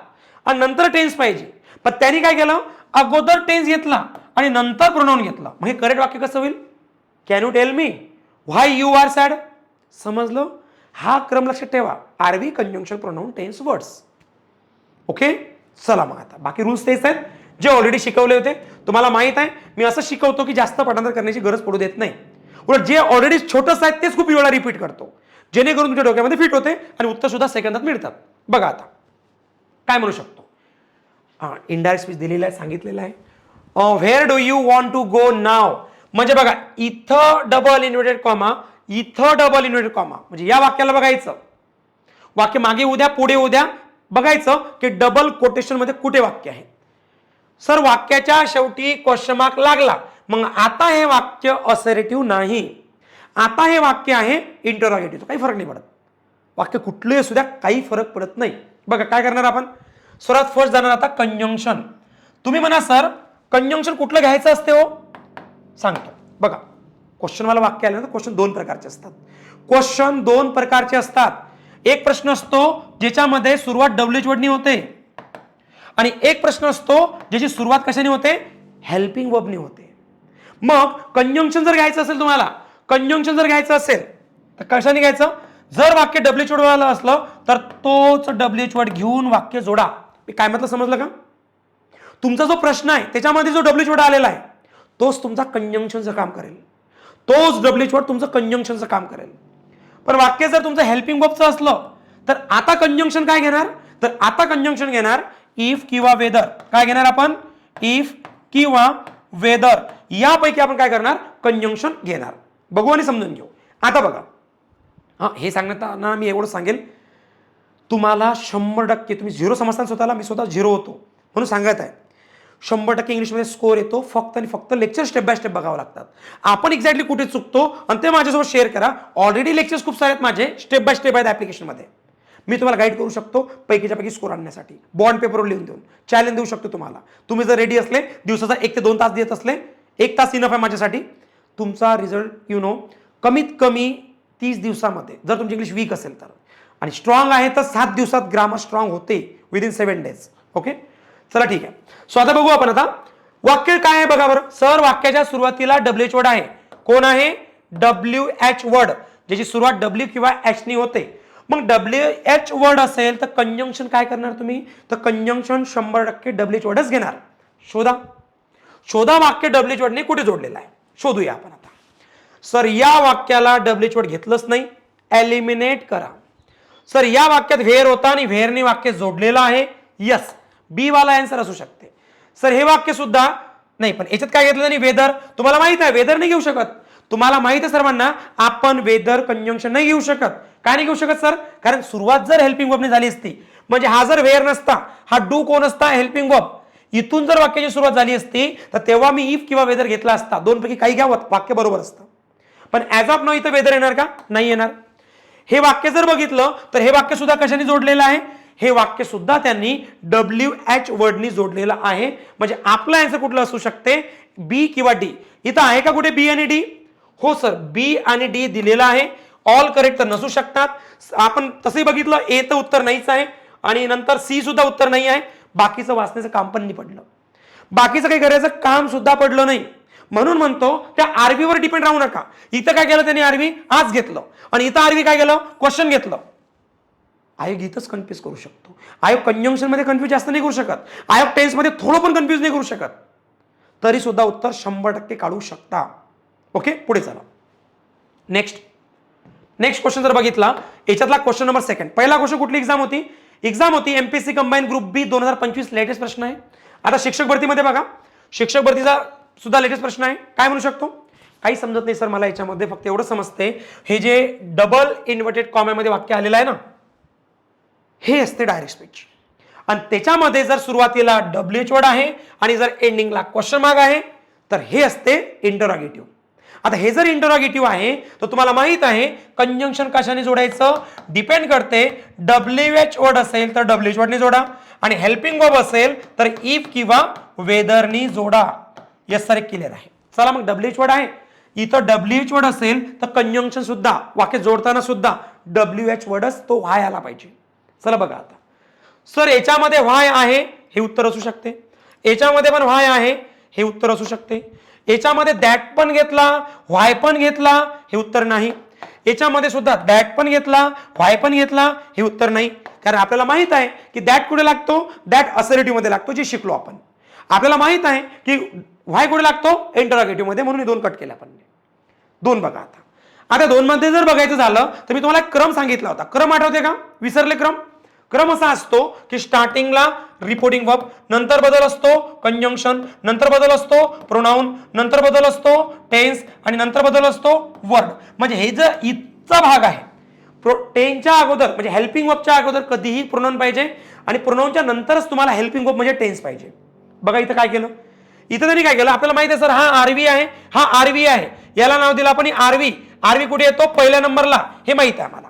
आणि नंतर टेन्स पाहिजे. पण त्यांनी काय केलं, अगोदर टेन्स घेतला आणि नंतर प्रोनाउन घेतला. मग हे करेक्ट वाक्य कसं होईल? Can you tell me why you are sad? समजलं? हा क्रम लक्षात ठेवा. RV, conjunction, pronoun, tense, words. Okay, चला मग आता बाकी रूल्स तेच आहेत जे ऑलरेडी शिकवले होते. तुम्हाला माहित आहे मी असं शिकवतो की जास्त पाठांतर करण्याची गरज पडू देत नाही. उलट जे ऑलरेडी छोटंच आहे तेच खूप वेळा रिपीट करतो, जेणेकरून तुमच्या डोक्यामध्ये फिट होते आणि उत्तर सुद्धा सेकंदात मिळतात. बघा आता काय म्हणू शकतो. इनडायरेक्ट स्पीच दिलेला आहे, सांगितलेलं आहे. Where do you want to go नाव? म्हणजे बघा इथं डबल इन्व्हर्टेड कॉमा, इथं डबल इन्व्हर्टेड कॉमा. म्हणजे या वाक्याला बघायचं, वाक्य मागे उद्या पुढे उद्या बघायचं की डबल कोटेशन मध्ये कुठे वाक्य आहे. सर वाक्याच्या शेवटी क्वेश्चन मार्क लागला, मग आता हे वाक्य असर्टिव्ह नाही, आता हे वाक्य आहे इंटरोगेटिव्ह. काही फरक नाही पडत, वाक्य कुठलंही असू द्या काही फरक पडत नाही. बघा काय करणार आपण, सर्वात फर्स्ट जाणार आता कंजंक्शन. तुम्ही म्हणा सर कंजंक्शन कुठलं घ्यायचं असते हो? सांगतो बघा. क्वेश्चन मला वाक्य आलं ना, क्वेश्चन 2 प्रकारचे असतात. क्वेश्चन 2 प्रकारचे असतात. एक प्रश्न असतो ज्याच्यामध्ये सुरुवात डब्ल्यूएच वर्डनी होते आणि एक प्रश्न असतो ज्याची सुरुवात कशाने होते, हेल्पिंग वर्बनी होते. मग कंजंक्शन जर घ्यायचं असेल तुम्हाला, कंजंक्शन जर घ्यायचं असेल तर कशाने घ्यायचं? जर वाक्य डब्ल्यूएच वर्ड वाला असलं तर तोच डब्ल्यूएच वर्ड घेऊन वाक्य जोडा. मी काय म्हटलं समजलं का? तुमचा जो प्रश्न आहे त्याच्यामध्ये जो डब्ल्यूएच वर्ड आलेला आहे तोच तुमचा कंजंक्शनचं काम करेल, तोच डब्ल्यूएच वर्ड तुमचं कंजंक्शनचं काम करेल. पण वाक्य जर तुमचं हेल्पिंग वर्बचं असलं तर आता कंजंक्शन काय घेणार, तर आता कंजंक्शन घेणार इफ किंवा वेदर. काय घेणार आपण? इफ किंवा वेदर यापैकी आपण काय करणार, कंजंक्शन घेणार. बघू आणि समजून घेऊ. आता बघा, हे सांगताना मी एवढं सांगेल, तुम्हाला 100% तुम्ही 0 समजताना स्वतःला, मी स्वतः 0 होतो म्हणून सांगत आहे. 100% इंग्लिशमध्ये स्कोर येतो फक्त आणि फक्त लेक्चर स्टेप बाय स्टेप बघावं लागतात. आपण एक्झॅक्टली कुठे चुकतो आणि ते माझ्यासोबत शेअर करा. ऑलरेडी लेक्चर्स खूप सारे आहेत माझे, स्टेप बाय स्टेप आहेत ॲप्लिकेशनमध्ये. मी तुम्हाला गाईड करू शकतो पैकीच्या पैकी स्कोर आणण्यासाठी. बॉन्ड पेपरवर लिहून देऊन चॅलेंज देऊ शकतो तुम्हाला. तुम्ही जर रेडी असले, दिवसाचा 1 ते 2 तास देत असले, 1 तास इनफ आहे माझ्यासाठी, तुमचा रिझल्ट कमीत कमी 30 दिवसामध्ये, जर तुमची इंग्लिश वीक असेल तर, आणि स्ट्रॉंग आहे तर 7 दिवसात ग्रामर स्ट्रॉंग होते विदिन 7 days. ओके, चला ठीक आहे. सो आता बघू आपण. आता वाक्य काय आहे बघा बरं. सर वाक्याच्या सुरुवातीला डब्ल्यूएच वर्ड आहे. कोण आहे? डब्ल्यूएच वर्ड, ज्याची सुरुवात डब्ल्यू किंवा एच नी होते. मग डब्ल्यूएच वर्ड असेल तर कंजंक्शन काय करणार तुम्ही, तर कंजंक्शन 100% डब्ल्यूएच वर्डच घेणार. शोधा, शोधा वाक्य डब्ल्यूएच वर्डने कुठे जोडलेला आहे, शोधूया आपण आता. सर या वाक्याला डब्ल्यूएच वर्ड घेतलंच नाही, एलिमिनेट करा. सर या वाक्यात व्हेअर होता आणि व्हेअरने वाक्य जोडलेलं आहे. यस, बी वाला आन्सर असू शकते. सर हे वाक्य सुद्धा नाही, पण याच्यात काय घेतलं नाही, वेदर. तुम्हाला माहित आहे वेदर नाही घेऊ शकत. तुम्हाला माहित आहे सर्वांना, आपण वेदर कंजंक्शन नाही घेऊ शकत. काय नाही घेऊ शकत सर? कारण सुरुवात जर हेल्पिंग वर्बने झाली असती, म्हणजे हा जर व्हेअर नसता, हा डू कोण असता, हेल्पिंग वर्ब, इथून जर वाक्याची सुरुवात झाली असती तर तेव्हा मी इफ किंवा वेदर घेतला असता. 2 पैकी काही घ्या, वाक्य बरोबर असतं. पण ऍज ऑफ नाउ इथं वेदर येणार का? नाही येणार. हे वाक्य जर बघितलं तर हे वाक्य सुद्धा कशाने जोडलेलं आहे, हे वाक्य सुद्धा त्यांनी डब्ल्यूएच वर्डनी जोडलेलं आहे. म्हणजे आपला आन्सर कुठलं असू शकते, बी किंवा डी. इथं आहे का कुठे बी आणि डी? हो सर, बी आणि डी दिलेला आहे. ऑल करेक्ट तर नसू शकतात. आपण तसंही बघितलं, ए तर उत्तर नाहीच आहे आणि नंतर सी सुद्धा उत्तर नाही आहे. बाकीचं वाचण्याचं काम पण नाही पडलं, बाकीचं काही करायचं काम सुद्धा पडलं नाही. म्हणून म्हणतो त्या आरबीवर डिपेंड राहू नका. इथं काय केलं त्यांनी, आरबी आज घेतलं आणि इथं आरबी काय केलं, क्वेश्चन घेतलं. आयोग इथंच कन्फ्युज करू शकतो. आयोग कंजंक्शन मध्ये कन्फ्युज जास्त नाही करू शकत. आयोग टेन्स मध्ये थोडं पण कन्फ्युज नाही करू शकत. तरी सुद्धा उत्तर 100% काढू शकता. ओके, पुढे चला. नेक्स्ट क्वेश्चन जर बघितला, याच्यातला क्वेश्चन नंबर 2. पहिला क्वेश्चन कुठली एक्झाम होती? एक्झाम होती एमपीएससी कंबाईन ग्रुप बी 2025, लेटेस्ट प्रश्न आहे. आता शिक्षक भरतीमध्ये बघा, शिक्षक भरतीचा सुद्धा लेटेस्ट प्रश्न आहे. काय म्हणू शकतो? काही समजत नाही सर मला याच्यामध्ये, फक्त एवढं समजते हे जे डबल इन्व्हर्टेड कॉमामध्ये वाक्य आलेलं आहे ना, हे असते डायरेक्ट स्पीच. आणि त्याच्यामध्ये जर सुरुवातीला WH वर्ड आहे आणि जर एंडिंगला क्वेश्चन मार्क आहे तर हे असते इंटरोगेटिव्ह. आता हे जर इंटरोगेटिव्ह आहे तर तुम्हाला माहित आहे कंजंक्शन कशाने जोडायचं, डिपेंड करते. WH वर्ड असेल तर WH वर्डने जोडा आणि हेल्पिंग वर्ब असेल तर इफ किंवा वेदरनी जोडा. यस सर, क्लिअर आहे. चला मग WH वर्ड आहे, इथं WH वर्ड असेल तर कंजंक्शन सुद्धा वाक्य जोडताना सुद्धा WH वर्डच तो व्हाय आला पाहिजे. चला बघा आता सर याच्यामध्ये व्हाय आहे हे उत्तर असू शकते, याच्यामध्ये पण व्हाय आहे हे उत्तर असू शकते, याच्यामध्ये दॅट पण घेतला व्हाय पण घेतला हे उत्तर नाही, याच्यामध्ये सुद्धा दॅट पण घेतला व्हाय पण घेतला हे उत्तर नाही. कारण आपल्याला माहित आहे की दॅट कुठे लागतो, दॅट असर्टिव्ह मध्ये लागतो, जे शिकलो आपण. आपल्याला माहित आहे की व्हाय कुठे लागतो, इंटरोगेटिव्ह मध्ये, म्हणून 2 कट केले आपण. 2 बघा आता 2 मध्ये जर बघायचं झालं तर मी तुम्हाला क्रम सांगितला होता. क्रम आठवते का? विसरले क्रम? क्रम असा असतो की स्टार्टिंगला रिपोर्टिंग वर्ब, नंतर बदल असतो कंजंक्शन, नंतर बदल असतो प्रोनाउन, नंतर बदल असतो टेन्स आणि नंतर बदल असतो वर्ड. म्हणजे हे जर इथचा भाग आहे, टेन्सच्या अगोदर म्हणजे हेल्पिंग वर्बच्या अगोदर कधीही प्रोनाउन पाहिजे आणि प्रोनाउनच्या नंतरच तुम्हाला हेल्पिंग वर्ब म्हणजे टेन्स पाहिजे. बघा इथं काय केलं, इथं त्यांनी काय केलं, आपल्याला माहिती आहे सर हा आरवी आहे, हा आरवी आहे, याला नाव दिलं आपण आरवी. आरवी कुठे येतो? पहिल्या नंबरला, हे माहित आहे आम्हाला.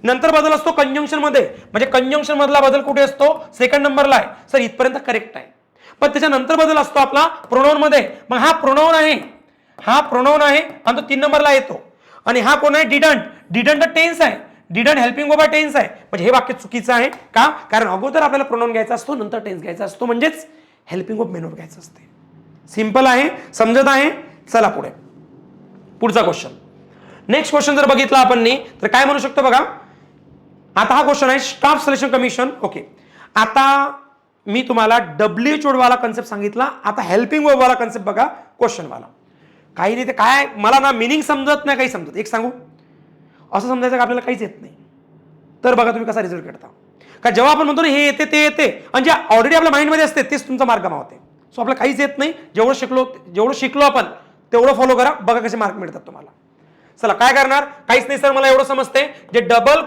नंतर बदल असतो कंजंक्शन मध्ये, म्हणजे कंजंक्शन मधला बदल कुठे असतो? सेकंड नंबरला आहे. सर इथपर्यंत करेक्ट आहे. पण त्याच्यानंतर बदल असतो आपला प्रोनाउन मध्ये. मग हा प्रोनाउन आहे, हा प्रोनाउन आहे आणि तो 3 नंबरला येतो. आणि हा कोण आहे? डिडंट. डिडंट टेन्स आहे, डिडंट हेल्पिंग वर्ब टेन्स आहे. म्हणजे हे वाक्य चुकीचं आहे का? कारण अगोदर आपल्याला प्रोनाउन घ्यायचा असतो, नंतर टेन्स घ्यायचा असतो, म्हणजेच हेल्पिंग वर्ब मेन वर्ब घ्यायचं असते. सिंपल आहे, समजत आहे. चला पुढे, पुढचा क्वेश्चन. नेक्स्ट क्वेश्चन जर बघितला आपण तर काय म्हणू शकतो बघा. आता हा क्वेश्चन आहे स्टाफ सिलेक्शन कमिशन. ओके, आता मी तुम्हाला WH वर्ड वाला कन्सेप्ट सांगितला, आता हेल्पिंग वर्ब वाला कन्सेप्ट बघा क्वेश्चन वाला. काही नाही ते काय, मला ना मिनिंग समजत नाही, काही समजत. एक सांगू, असं समजायचं का आपल्याला काहीच येत नाही, तर बघा तुम्ही कसा रिझल्ट करता. का जेव्हा आपण म्हणतो ना हे येते ते येते, आणि जे ऑलरेडी आपल्या माइंडमध्ये असते तेच तुमचा मार्क गमावते. सो आपल्याला काहीच येत नाही, जेवढं शिकलो आपण तेवढं फॉलो करा, बघा कसे मार्क मिळतात तुम्हाला. चला काय करणार, काहीच नाही सर मला एवढं समजते, जे डबल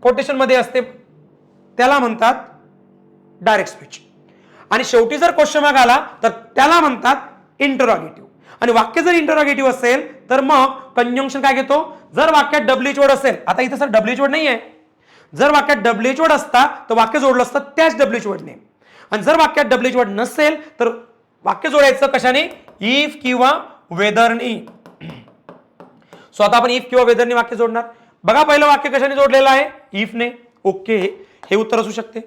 कोटेशन मध्ये असते त्याला म्हणतात डायरेक्ट स्पीच, आणि शेवटी जर क्वेश्चन मार्क आला तर त्याला म्हणतात इंटरोगेटिव्ह. आणि वाक्य जर इंटरोगेटिव्ह असेल तर मग कंजंक्शन काय घेतो? जर वाक्यात WH वर्ड असेल, आता इथं सर WH वर्ड नाही आहे, जर वाक्यात WH वर्ड असता तर वाक्य जोडलं असतं त्याच WH वर्डने. आणि जर वाक्यात WH वर्ड नसेल तर वाक्य जोडायचं कशाने? इफ किंवा वेदरनी. सो आता आपण इफ किंवा वेदरनी वाक्य जोडणार. बघा पहिलं वाक्य कशाने जोडलेलं आहे? इफने. ओके, हे उत्तर असू शकते.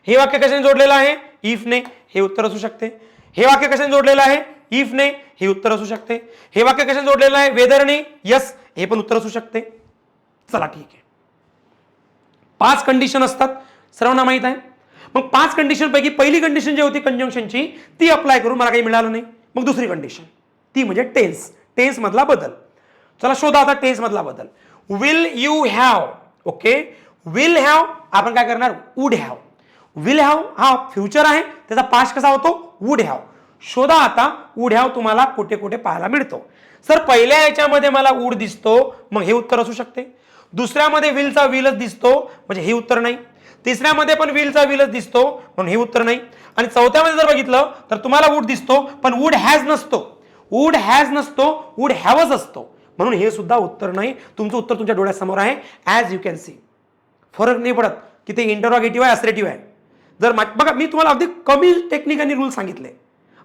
हे वाक्य कशाने जोडलेलं आहे? इफने. हे उत्तर असू शकते. हे वाक्य कशाने जोडलेलं आहे? इफने. हे उत्तर असू शकते. हे वाक्य कशाने जोडलेलं आहे? वेदरने. यस, हे पण उत्तर असू शकते. चला ठीक आहे. 5 कंडिशन असतात, सर्वांना माहित आहे. मग 5 कंडिशन पैकी पहिली कंडिशन जी होती कंजंक्शनची ती अप्लाय करून मला काही मिळालं नाही. मग दुसरी कंडिशन ती म्हणजे टेन्स, टेन्स मधला बदल. चला शोधा आता टेन्स मधला बदल. Will you have. Okay, will have आपण काय करणार? Would have. विल हॅव हा फ्युचर आहे, त्याचा पास्ट कसा होतो? Would have. शोधा आता वुड हॅव तुम्हाला कुठे कुठे पाहायला मिळतो. सर पहिल्या याच्यामध्ये मला वुड दिसतो, मग हे उत्तर असू शकते. दुसऱ्यामध्ये विलचा विलच दिसतो, म्हणजे हे उत्तर नाही. तिसऱ्यामध्ये पण विलचा विलच दिसतो, म्हणून हे उत्तर नाही. आणि चौथ्यामध्ये जर बघितलं तर तुम्हाला वुड दिसतो पण वुड हॅज नसतो, वुड हॅज नसतो, वुड हॅवच असतो, म्हणून हे सुद्धा उत्तर नाही. तुमचं उत्तर तुमच्या डोळ्यासमोर आहे. ॲज यू कॅन सी, फरक नाही पडत की ते इंटरोगेटिव्ह आहे असरेटिव्ह आहे. जर बघा मी तुम्हाला अगदी कमी टेक्निक आणि रूल सांगितले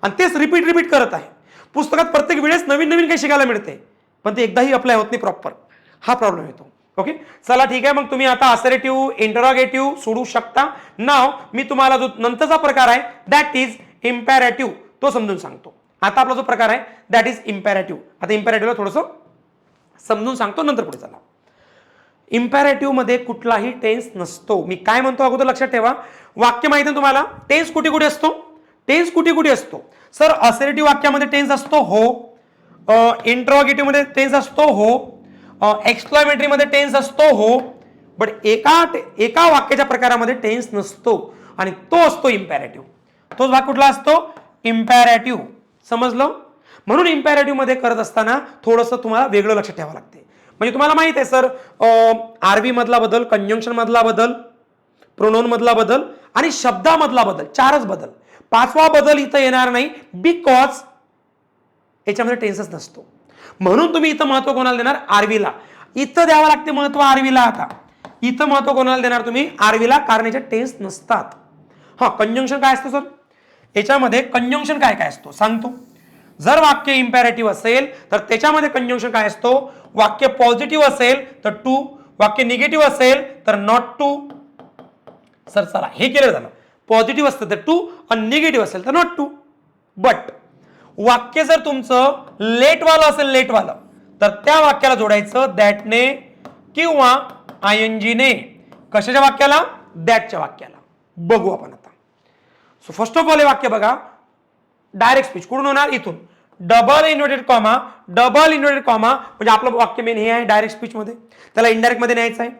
आणि तेच रिपीट करत आहे. पुस्तकात प्रत्येक वेळेस नवीन नवीन काही शिकायला मिळते, पण ते एकदाही अप्लाय होत नाही प्रॉपर, हा प्रॉब्लेम येतो. ओके, चला ठीक आहे. मग तुम्ही आता असरेटिव्ह इंटरोगेटिव्ह सोडू शकता. नाव मी तुम्हाला जो नंतरचा प्रकार आहे दॅट इज इम्पॅरेटिव्ह तो समजून सांगतो. आता आपला जो प्रकार आहे दॅट इज इम्पॅरेटिव्ह. आता इम्पॅरेटिव्हला थोडंसं समजून सांगतो, नंतर पुढे चला. इम्पॅरेटिव्ह मध्ये कुठलाही टेन्स नसतो. मी काय म्हणतो अगोदर लक्षात ठेवा. वाक्य माहिती आहे तुम्हाला, टेन्स कुठे कुठे असतो? टेन्स कुठे कुठे असतो? सर असरेटिव्ह वाक्यामध्ये टेन्स असतो हो, इंटरोगेटिव्ह मध्ये टेन्स असतो हो, एक्सक्लेमेटरी मध्ये टेन्स असतो हो, बट एका वाक्याच्या प्रकारामध्ये टेन्स नसतो आणि तो असतो इम्पॅरेटिव्ह. तोच भाग कुठला असतो? इम्पॅरेटिव्ह. समजलं? म्हणून इम्पॅरेटिव्ह मध्ये करत असताना थोडंसं तुम्हाला वेगळं लक्षात ठेवावं लागते. म्हणजे तुम्हाला माहित आहे सर, आरबी मधला बदल, कंजंक्शन मधला बदल, प्रोनाउन मधला बदल आणि शब्दामधला बदल, 4च बदल. 5वा बदल इथं येणार नाही, बिकॉज याच्यामध्ये टेन्सच नसतो. म्हणून तुम्ही इथं महत्व कोणाला देणार? आरबीला. इथं द्यावं लागते महत्व आरबीला. आता इथं महत्व कोणाला देणार तुम्ही? आरबीला, कारण याच्यात टेन्स नसतात. हा, कंजंक्शन काय असतं सर? याच्यामध्ये कंजंक्शन काय काय असतो सांगतो. जर वाक्य इम्पॅरेटिव्ह असेल तर त्याच्यामध्ये कंजंक्शन काय असतो? वाक्य पॉझिटिव्ह असेल तर टू, वाक्य निगेटिव्ह असेल तर नॉट टू. सर चला हे केलं झालं. पॉझिटिव्ह असतं तर टू आणि निगेटिव्ह असेल तर नॉट टू. बट वाक्य जर तुमचं लेटवालं असेल, लेटवालं, तर त्या वाक्याला जोडायचं दॅटने किंवा आयएनजीने. कशाच्या वाक्याला? दॅटच्या वाक्याला. बघू आपण आता. सो फर्स्ट ऑफ ऑल हे वाक्य बघा, डायरेक्ट स्पीच कुठून होणार? इथून. Double inverted comma, double inverted comma, म्हणजे आपलं वाक्य मेन हे आहे डायरेक्ट स्पीच मध्ये, त्याला इनडायरेक्ट मध्ये न्यायचं आहे.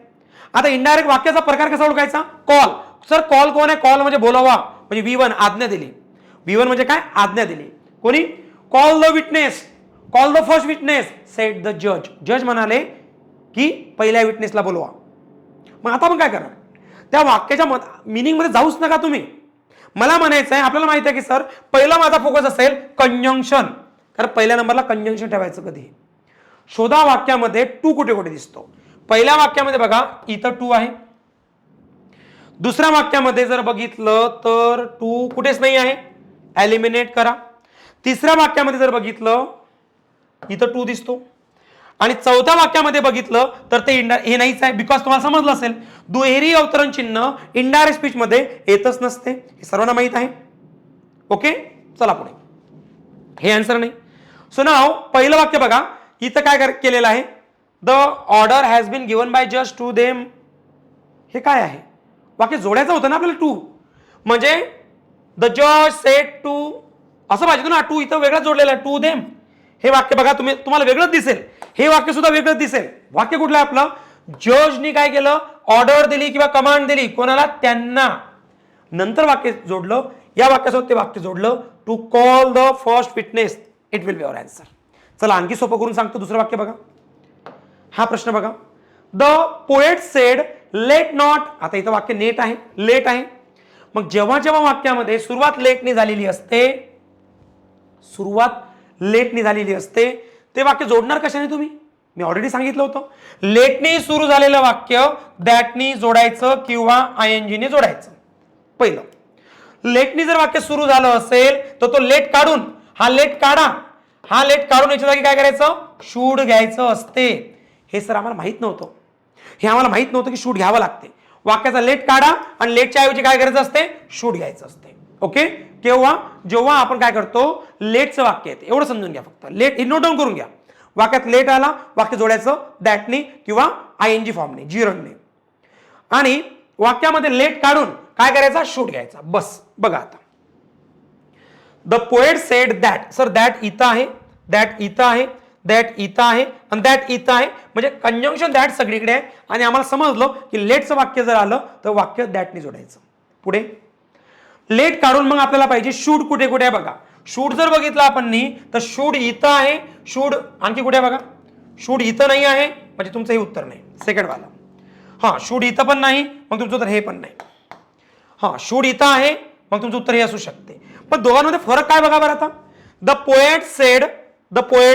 आता इनडायरेक्ट वाक्याचा प्रकार कसा ओळखायचा? कॉल. सर कॉल कोण आहे? कॉल म्हणजे बोलावा, म्हणजे V1 आज्ञा दिली. V1 म्हणजे काय? आज्ञा दिली. कोणी? Call the witness, call the first witness, set the जज. जज म्हणाले की पहिल्या विटनेसला बोलवा. मग आता आपण काय करणार? त्या वाक्याच्या मिनिंग मध्ये जाऊच नका तुम्ही. मला म्हणायचं आहे, आपल्याला माहिती आहे की सर पहिला माझा फोकस असेल कंजंक्शन, कारण पहिल्या नंबरला कंजंक्शन ठेवायचं कधी. शोधा वाक्यामध्ये टू कुठे कुठे दिसतो. पहिल्या वाक्यामध्ये बघा इथं टू आहे. दुसऱ्या वाक्यामध्ये जर बघितलं तर टू कुठेच नाही आहे, एलिमिनेट करा. तिसऱ्या वाक्यामध्ये जर बघितलं इथं टू दिसतो. आणि चौथ्या वाक्यामध्ये बघितलं तर ते हे नाहीच आहे, बिकॉज तुम्हाला समजलं असेल दुहेरी अवतरण चिन्ह इनडायरेक्ट स्पीच मध्ये येतच नसते, हे सर्वांना माहित आहे. ओके, चला पुढे. हे आन्सर नाही. सो नाव पहिलं वाक्य बघा, इथं काय केलेलं आहे? The order has been given by just to them. हे काय आहे? वाक्य जोडायचं होतं ना आपल्याला टू, म्हणजे द जज सेड टू असं पाहिजे ना. टू इथं वेगळं जोडलेलं आहे, टू देम. हे वाक्य बघा तुम्हाला वेगळंच दिसेल, हे वाक्य सुद्धा वेगळंच दिसेल. वाक्य कुठलं आहे आपलं? जजनी काय केलं? ऑर्डर दिली किंवा कमांड दिली. कोणाला? त्यांना. नंतर वाक्य जोडलं, या वाक्यासोबत ते वाक्य जोडलं, to call the first witness. It will be your answer. चला आणखी सोपं करून सांगतो. दुसरं वाक्य बघा, हा प्रश्न बघा. The poet said let not. आता इथं वाक्य नेट आहे, लेट आहे. मग जेव्हा जेव्हा वाक्यामध्ये सुरुवात लेटनी झालेली असते, सुरुवात लेटनी झालेली असते, ते वाक्य जोडणार कशाने तुम्ही? मी ऑलरेडी सांगितलं होतं, लेटनी सुरू झालेलं वाक्य दॅटनी जोडायचं किंवा आयएनजीने जोडायचं. पहिलं, लेटनी जर वाक्य सुरू झालं असेल तर तो लेट काढून, हा लेट काढा, हा लेट काढून याच्या जागी काय करायचं? शूड घ्यायचं असते. हे सर आम्हाला माहित नव्हतं, हे आम्हाला माहित नव्हतं की शूड घ्यावं लागते. वाक्याचा लेट काढा आणि लेटच्या ऐवजी काय करायचं असते? शूड घ्यायचं असते. ओके, केव्हा? जेव्हा आपण काय करतो, लेटचं वाक्य येते, एवढं समजून घ्या फक्त. लेट नोट डाऊन करून घ्या. वाक्यात लेट आला, वाक्य जोडायचं दॅटनी किंवा आयएनजी फॉर्मने, जिरनने. आणि वाक्यामध्ये लेट काढून काय करायचा? शूड घ्यायचा. बस बघा आता. The poet sed that. Sir that इथं आहे, दॅट इथं आहे, दॅट इथं आहे आणि दॅट इथं आहे, म्हणजे कंजंक्शन दॅट सगळीकडे आहे. आणि आम्हाला समजलं की लेटचं वाक्य जर आलं तर वाक्य दॅटने जोडायचं. पुढे लेट काढून मग आपल्याला पाहिजे शूड कुठे कुठे आहे बघा. शूड जर बघितलं आपण तर शूड इथं आहे, शूड आणखी कुठे बघा? शूड इथं नाही आहे, म्हणजे तुमचं हे उत्तर नाही, सेकंड वाला. हा, शूड इथं पण नाही, मग तुमचं उत्तर हे पण नाही. हा, शूड इथं आहे, मग तुमचं उत्तर हे असू शकते. पण दोघांमध्ये फरक काय बघा बरं आता. The poet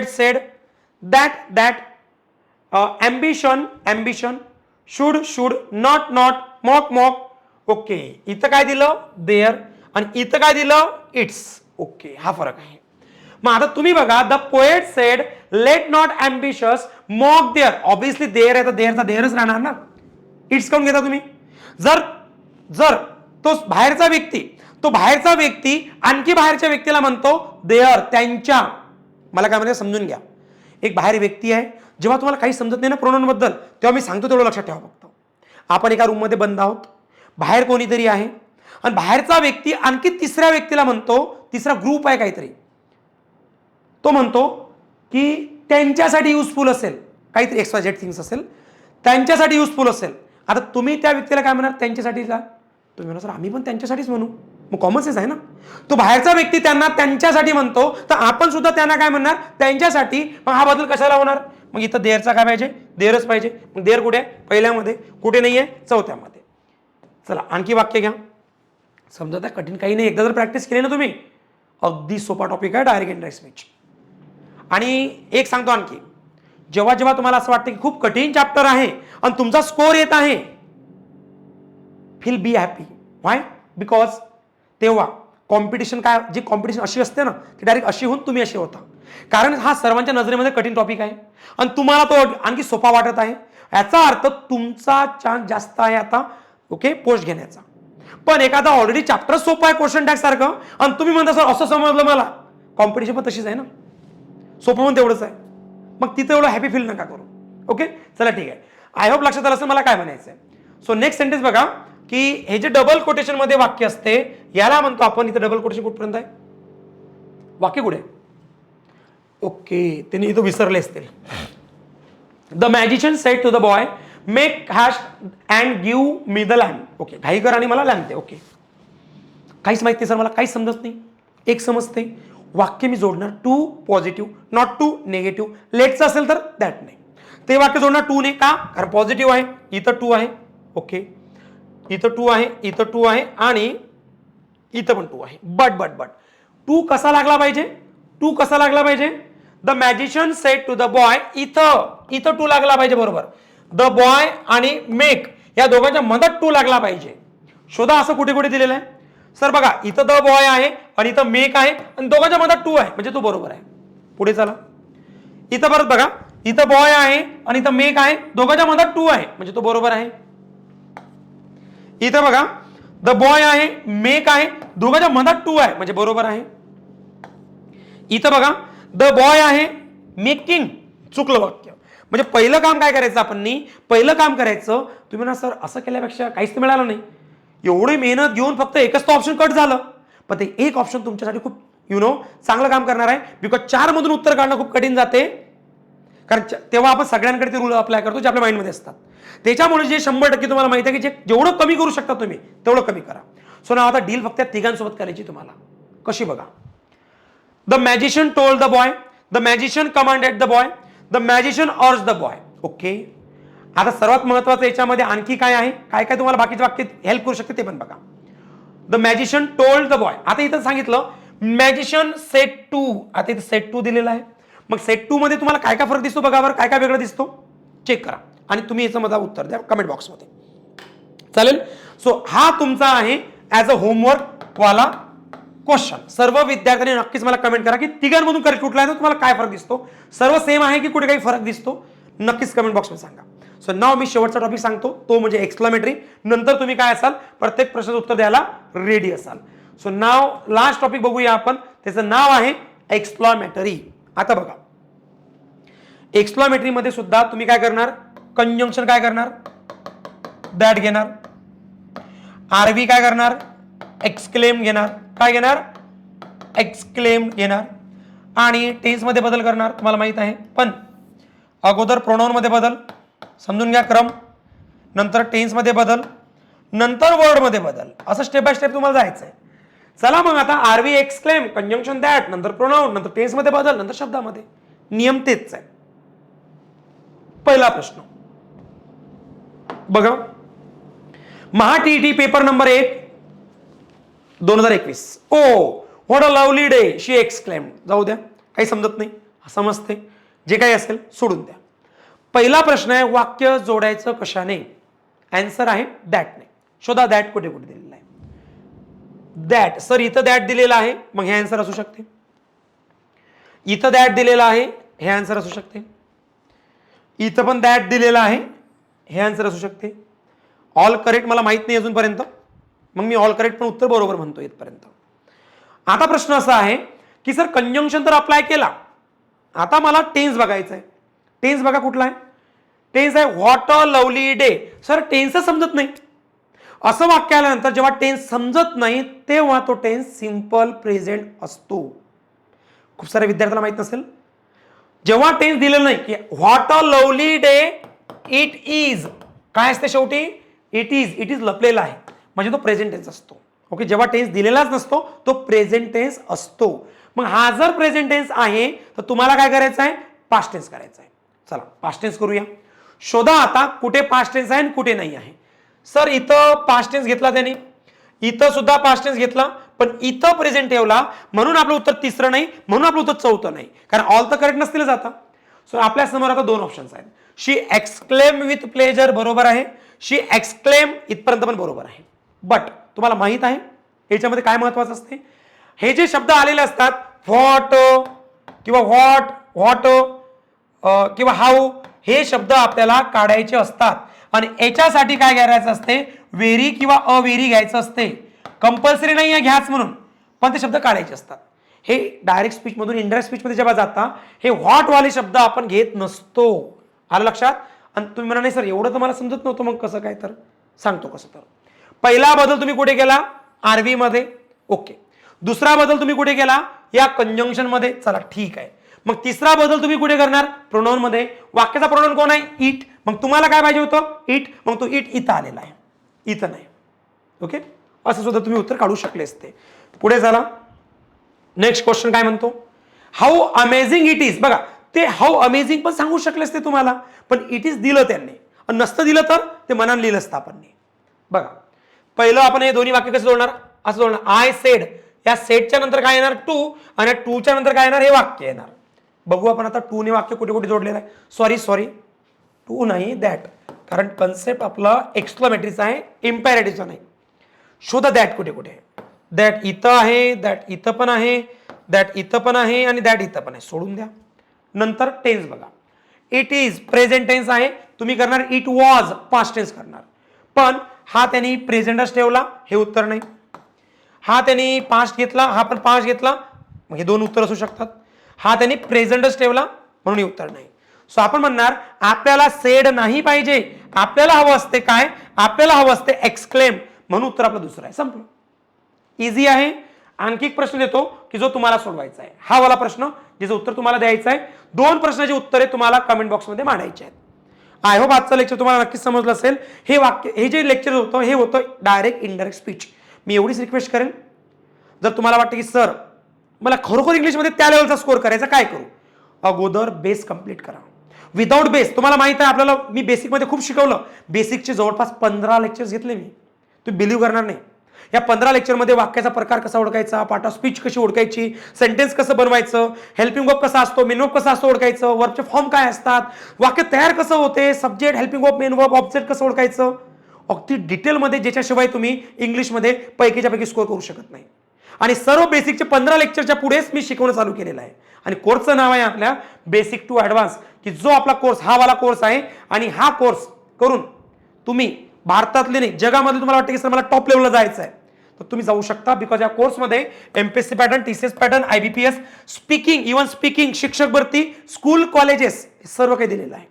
sed that ambition should not mock. Okay, इथं काय दिलं? देअर. आणि इथं काय दिलं? इट्स. ओके, हा फरक आहे. मग आता तुम्ही बघा, the poet said let not ambitious mock there. Obviously there आहे तर देअरचा देअरच राहणार ना. इट्स काऊन घेता तुम्ही? जर तो बाहेरचा व्यक्ती आणखी बाहेरच्या व्यक्तीला म्हणतो देअर, त्यांच्या. मला काय म्हणायचं समजून घ्या. एक बाहेर व्यक्ती आहे, जेव्हा तुम्हाला काही समजत नाही ना प्रोनाउन बद्दल, तेव्हा मी सांगतो तेवढं लक्षात ठेवा फक्त. आपण एका रूम मध्ये बंद आहोत, बाहेर कोणीतरी आहे आणि बाहेरचा व्यक्ती आणखी तिसऱ्या व्यक्तीला म्हणतो, तिसरा ग्रुप आहे काहीतरी, तो म्हणतो की त्यांच्यासाठी युजफुल असेल, काहीतरी XYZ थिंग्स असेल, त्यांच्यासाठी युजफुल असेल. आता तुम्ही त्या व्यक्तीला काय म्हणणार? त्यांच्यासाठीला. तुम्ही म्हणा सर आम्ही पण त्यांच्यासाठीच म्हणू. मग कॉमन सेन्स आहे ना. तो बाहेरचा व्यक्ती त्यांना त्यांच्यासाठी म्हणतो, तर आपण सुद्धा त्यांना काय म्हणणार, त्यांच्यासाठी. मग हा बदल कशाला होणार, मग इथं देअरचा काय पाहिजे, देअरच पाहिजे. मग देअर कुठे आहे, पहिल्यामध्ये. कुठे नाहीये, चौथ्यामध्ये. चला आणखी वाक्य घ्या. समजा त्या कठीण काही नाही, एकदा जर प्रॅक्टिस केली ना तुम्ही, अगदी सोपा टॉपिक आहे डायरेक्ट इंडायरेक्ट स्पीच. आणि एक सांगतो आणखी, जेव्हा जेव्हा तुम्हाला असं वाटतं की खूप कठीण चॅप्टर आहे आणि तुमचा स्कोर येत आहे, feel be happy. Why, because तेव्हा कॉम्पिटिशन काय, जी कॉम्पिटिशन अशी असते ना, ती डायरेक्ट अशी होऊन तुम्ही असे होता. कारण हा सर्वांच्या नजरेमध्ये कठीण टॉपिक आहे आणि तुम्हाला तो आणखी सोपा वाटत आहे. याचा अर्थ तुमचा चान्स जास्त आहे आता ओके पोस्ट घेण्याचा. पण एखादा ऑलरेडी चॅप्टर सोपा आहे क्वेश्चन टॅग सारखं आणि तुम्ही म्हणता सर असं समजलं मला, कॉम्पिटिशन पण तशीच आहे ना, सोपं पण तेवढंच आहे. मग तिथं एवढं हॅपी फील नका करू. ओके चला ठीक आहे. आय होप लक्षात आलं असेल मला काय म्हणायचं आहे. सो नेक्स्ट सेंटेन्स बघा की हे जे डबल कोटेशन मध्ये वाक्य असते याला म्हणतो आपण, इथं डबल कोटेशन कुठपर्यंत आहे, वाक्य कुठे, ओके त्यांनी इथं विसरले असतील. The magician said to the boy make haste and give me the lamp. Okay घाई कर आणि मला लॅम्प दे. ओके काहीच माहित नाही सर मला, काहीच समजत नाही. एक समजते, वाक्य मी जोडणार to positive, not to negative. लेटचं असेल तर दॅट नाही, ते वाक्य जोडणार टू ने. का, कारण पॉझिटिव्ह आहे, इथं टू आहे. ओके इथं टू आहे, इथं टू आहे आणि इथं पण टू आहे. बट बट बट टू कसा लागला पाहिजे, टू कसा लागला पाहिजे, the magician said to the boy, इथं टू लागला पाहिजे. बरोबर, द बॉय आणि मेक या दोघांच्या मदत टू लागला पाहिजे. शोधा असं कुठे कुठे दिलेलं आहे सर. बघा इथं द बॉय आहे आणि इथं मेक आहे आणि दोघांच्या मदत टू आहे, म्हणजे तो बरोबर आहे. पुढे चला, इथं परत बघा, इथं बॉय आहे आणि इथं मेक आहे, दोघांच्या मदत टू आहे, म्हणजे तो बरोबर आहे. इथं बघा द बॉय आहे, मेक आहे, दोघांच्या मदत टू आहे, म्हणजे बरोबर आहे. इथं बघा द बॉय आहे, मेकिंग, चुकलं वाक्य. म्हणजे पहिलं काम काय करायचं आपण, पहिलं काम करायचं. तुम्ही ना सर असं केल्यापेक्षा काहीच मिळालं नाही, एवढी मेहनत घेऊन फक्त एकच तो ऑप्शन कट झालं. पण ते एक ऑप्शन तुमच्यासाठी खूप चांगलं काम करणार आहे. बिकॉज 4 मधून उत्तर काढणं खूप कठीण जाते, कारण तेव्हा आपण सगळ्यांकडे ते रूल अप्लाय करतो जे आपल्या माइंडमध्ये असतात. त्याच्यामुळे जे 100% तुम्हाला माहिती आहे की जे जेवढं कमी करू शकता तुम्ही तेवढं कमी करा. सो ना आता डील फक्त तिघांसोबत करायची तुम्हाला. कशी बघा, the magician told the boy, the magician commanded the boy, the magician अर्ज द बॉय. ओके आता सर्वात महत्वाचं याच्यामध्ये आणखी काय आहे, काय काय तुम्हाला बाकीचे वाक्य हेल्प करू शकते ते पण बघा. The magician told the boy, आता इथं सांगितलं मॅजिशियन सेट टू, आता इथं सेट टू दिलेला आहे. मग सेट टू मध्ये तुम्हाला काय काय फरक दिसतो बघा बरं, काय काय वेगळं दिसतो चेक करा आणि तुम्ही याचं मला उत्तर द्या कमेंट बॉक्समध्ये, चालेल. सो हा तुमचा आहे ऍज अ होमवर्क वाला क्वेश्चन. सर्व विद्यार्थ्यांनी नक्कीच मला कमेंट करा की तिघांमधून करेक्ट कुठला आहे, तुम्हाला काय फरक दिसतो, सर्व सेम आहे की कुठे काही फरक दिसतो, नक्कीच कमेंट बॉक्समध्ये सांगा. सो नाव मी शेवटचा टॉपिक सांगतो, तो म्हणजे एक्सक्लामेटरी. नंतर तुम्ही काय असाल, प्रत्येक प्रश्नाचं उत्तर द्यायला रेडी असाल. सो नाव लास्ट टॉपिक बघूया आपण, त्याचं नाव आहे एक्सक्लामेटरी. आता बघा एक्सक्लामेटरी मध्ये सुद्धा तुम्ही काय करणार, कंजंक्शन काय करणार, दॅट घेणार, आरवी काय करणार, एक्सक्लेम घेणार, काय घेणार, एक्सक्लेम घेणार आणि टेन्स मध्ये बदल करणार, तुम्हाला माहित आहे. पण अगोदर प्रोनाउन मध्ये बदल, समजून घ्या क्रम, नंतर टेन्स मध्ये बदल, नंतर वर्ड मध्ये बदल, असं स्टेप बाय स्टेप तुम्हाला जायचंय. चला मग आता आरवी एक्सक्लेम, कंजंक्शन दॅट, नंतर प्रोनाउन, नंतर टेन्स मध्ये बदल, नंतर शब्दामध्ये. नियम तेच आहे. पहिला प्रश्न बघा, Maha TET paper number 1 2021. O what a lovely day she exclaimed. जाऊ द्या, काही समजत नाही, समजते, जे काही असेल सोडून द्या. पहिला प्रश्न आहे वाक्य जोडायचं कशाने, आन्सर आहे दॅटने. शोधा दॅट कुठे कुठे दिलेला आहे. दॅट सर इथं दॅट दिलेला आहे, मग हे आन्सर असू शकते. इथं दॅट दिलेला आहे, हे आन्सर असू शकते. इथं पण दॅट दिलेला आहे, हे आन्सर असू शकते. ऑल करेक्ट मला माहित नाही अजूनपर्यंत, मग मी ऑल करेक्ट पण उत्तर बरोबर म्हणतो इथपर्यंत. आता प्रश्न असा आहे की सर कंजंक्शन तर अप्लाय केला, आता मला टेन्स बघायचा आहे. टेन्स बघा कुठला आहे, टेन्स आहे what a lovely day. Sir टेन्सच समजत नाही. असं वाक्य आल्यानंतर जेव्हा टेन्स समजत नाही तेव्हा तो टेन्स सिंपल प्रेझेंट असतो. खूप साऱ्या विद्यार्थ्यांना माहित नसेल, जेव्हा टेन्स दिलेलं नाही की what a lovely day it is, काय असते शेवटी, इट इज लपलेला आहे, म्हणजे तो प्रेझेंट टेन्स असतो. ओके, जेव्हा टेन्स दिलेलाच नसतो तो प्रेझेंट टेन्स असतो. मग हा जर प्रेझेंट टेन्स आहे तर तुम्हाला काय करायचं आहे, पास्ट टेन्स करायचं आहे. चला पास्ट टेन्स करूया. शोधा आता कुठे पास्ट टेन्स आहे आणि कुठे नाही आहे. सर इथं पास्ट टेन्स घेतला त्याने, इथं सुद्धा पास्ट टेन्स घेतला, पण इथं प्रेझेंट ठेवला म्हणून आपलं उत्तर तिसरं नाही, म्हणून आपलं उत्तर चौथं नाही, कारण ऑल तर करेक्ट नसतील जाता. सो आपल्या समोर आता दोन ऑप्शन्स आहेत. शी एक्सक्लेम विथ प्लेजर बरोबर आहे, शी एक्सक्लेम इथपर्यंत पण बरोबर आहे. बट तुम्हाला माहित आहे याच्यामध्ये काय महत्वाचं असते, हे जे शब्द आलेले असतात व्हॉट किंवा व्हॉट किंवा हाऊ, हे शब्द आपल्याला काढायचे असतात आणि याच्यासाठी काय करायचं असते, व्हेरी किंवा अव्हेरी घ्यायचं असते. कंपल्सरी नाही आहे घ्याच म्हणून, पण ते शब्द काढायचे असतात. हे डायरेक्ट स्पीच मधून इनडायरेक्ट स्पीच मध्ये जेव्हा जाता हे व्हॉट वाले शब्द आपण घेत नसतो. आलं लक्षात. आणि तुम्ही म्हणा नाही सर एवढं तर मला समजत नव्हतं, मग कसं काय, तर सांगतो कसं. तर पहिला बदल तुम्ही कुठे केला, आरवी मध्ये. ओके, दुसरा बदल तुम्ही कुठे केला, या कंजंक्शन मध्ये. चला ठीक आहे. मग तिसरा बदल तुम्ही कुठे करणार, प्रोनाउन मध्ये. वाक्याचा प्रोनाउन कोण आहे, इट. मग तुम्हाला काय पाहिजे होतं, इट. मग तो इट इथं आलेला आहे, इथं नाही. ओके, असं सुद्धा तुम्ही उत्तर काढू शकले असते. पुढे झाला नेक्स्ट क्वेश्चन काय म्हणतो, हाऊ अमेझिंग इट इज. बघा ते हाऊ अमेझिंग पण सांगू शकले असते तुम्हाला, पण इट इज दिलं त्यांनी, आणि नसतं दिलं तर ते मनाने लिहिलं असतं आपण. बघा पहिलं आपण हे दोन्ही वाक्य कसं जोडणार, असं जोडणार. आय सेड, या सेडच्या नंतर काय येणार, टू, आणि टूच्या नंतर काय येणार, हे वाक्य येणार. बघू आपण आता टू ने वाक्य कुठे कुठे जोडलेलं आहे. सॉरी टू नाही, दॅट, कारण कन्सेप्ट आपला एक्सक्लेमेटरीचा आहे, इम्पेरेटिव्हचा नाही. शोधा दॅट कुठे कुठे. दॅट इथं आहे, दॅट इथं पण आहे, दॅट इथं पण आहे, आणि दॅट इथं पण आहे, सोडून द्या. नंतर टेन्स बघा, इट इज प्रेझेंट टेन्स आहे, तुम्ही करणार इट वॉज पास्ट टेन्स करणार, पण हा त्यांनी प्रेझेंटच ठेवला, हे उत्तर नाही. हा त्यांनी पास्ट घेतला, हा पण पास्ट घेतला, मग हे दोन उत्तर असू शकतात. हा त्यांनी प्रेझेंटच ठेवला म्हणून हे उत्तर नाही. सो आपण म्हणणार आपल्याला सेड नाही पाहिजे, आपल्याला हवं असते काय, आपल्याला हवं असते एक्सक्लेम, म्हणून उत्तर आपलं दुसरं आहे. संपलं, इझी आहे. आणखी एक प्रश्न देतो की जो तुम्हाला सोडवायचा आहे, हा वाला प्रश्न ज्याचं उत्तर तुम्हाला द्यायचं आहे. दोन प्रश्नाची उत्तरे तुम्हाला कमेंट बॉक्समध्ये मांडायची आहेत. आय होप आजचं लेक्चर तुम्हाला नक्कीच समजलं असेल. हे वाक्य, हे जे लेक्चर होतं हे होतं डायरेक्ट इनडायरेक्ट स्पीच. मी एवढीच रिक्वेस्ट करेन, जर तुम्हाला वाटतं की सर मला खरोखर इंग्लिशमध्ये त्या लेवलचा स्कोर करायचा, काय करू, अगोदर बेस कंप्लीट करा. विदाउट बेस, तुम्हाला माहित आहे आपल्याला, मी बेसिकमध्ये खूप शिकवलं, बेसिकचे जवळपास 15 लेक्चर्स घेतले मी, तुम्ही बिलीव्ह करणार नाही. या 15 लेक्चरमध्ये वाक्याचा प्रकार कसा ओळखायचा, पार्ट ऑफ स्पीच कशी ओळखायची, सेंटेन्स कसं बनवायचं, हेल्पिंग वर्ब कसा असतो, मेन वर्ब कसा असतो ओळखायचं, वर्बचे फॉर्म काय असतात, वाक्य तयार कसं होते, subject, helping verb, main verb, object कसं ओळखायचं, अगदी डिटेलमध्ये, ज्याच्याशिवाय तुम्ही इंग्लिशमध्ये पैकीच्या पैकी स्कोर करू शकत नाही. आणि सर्व बेसिकचे 15 लेक्चरच्या पुढेच मी शिकवणं चालू केलेलं आहे. आणि कोर्सचं नाव आहे आपल्या बेसिक टू ॲडव्हान्स, की जो आपला कोर्स हा वाला कोर्स आहे. आणि हा कोर्स करून तुम्ही भारतातले नाही जगामध्ये तुम्हाला वाटतं की सर मला टॉप लेवलला जायचं आहे, तर तुम्ही जाऊ शकता. बिकॉज या कोर्समध्ये MPSC pattern, TCS pattern, IBPS, speaking, even speaking, शिक्षक भरती, स्कूल, कॉलेजेस, सर्व काही दिलेलं आहे.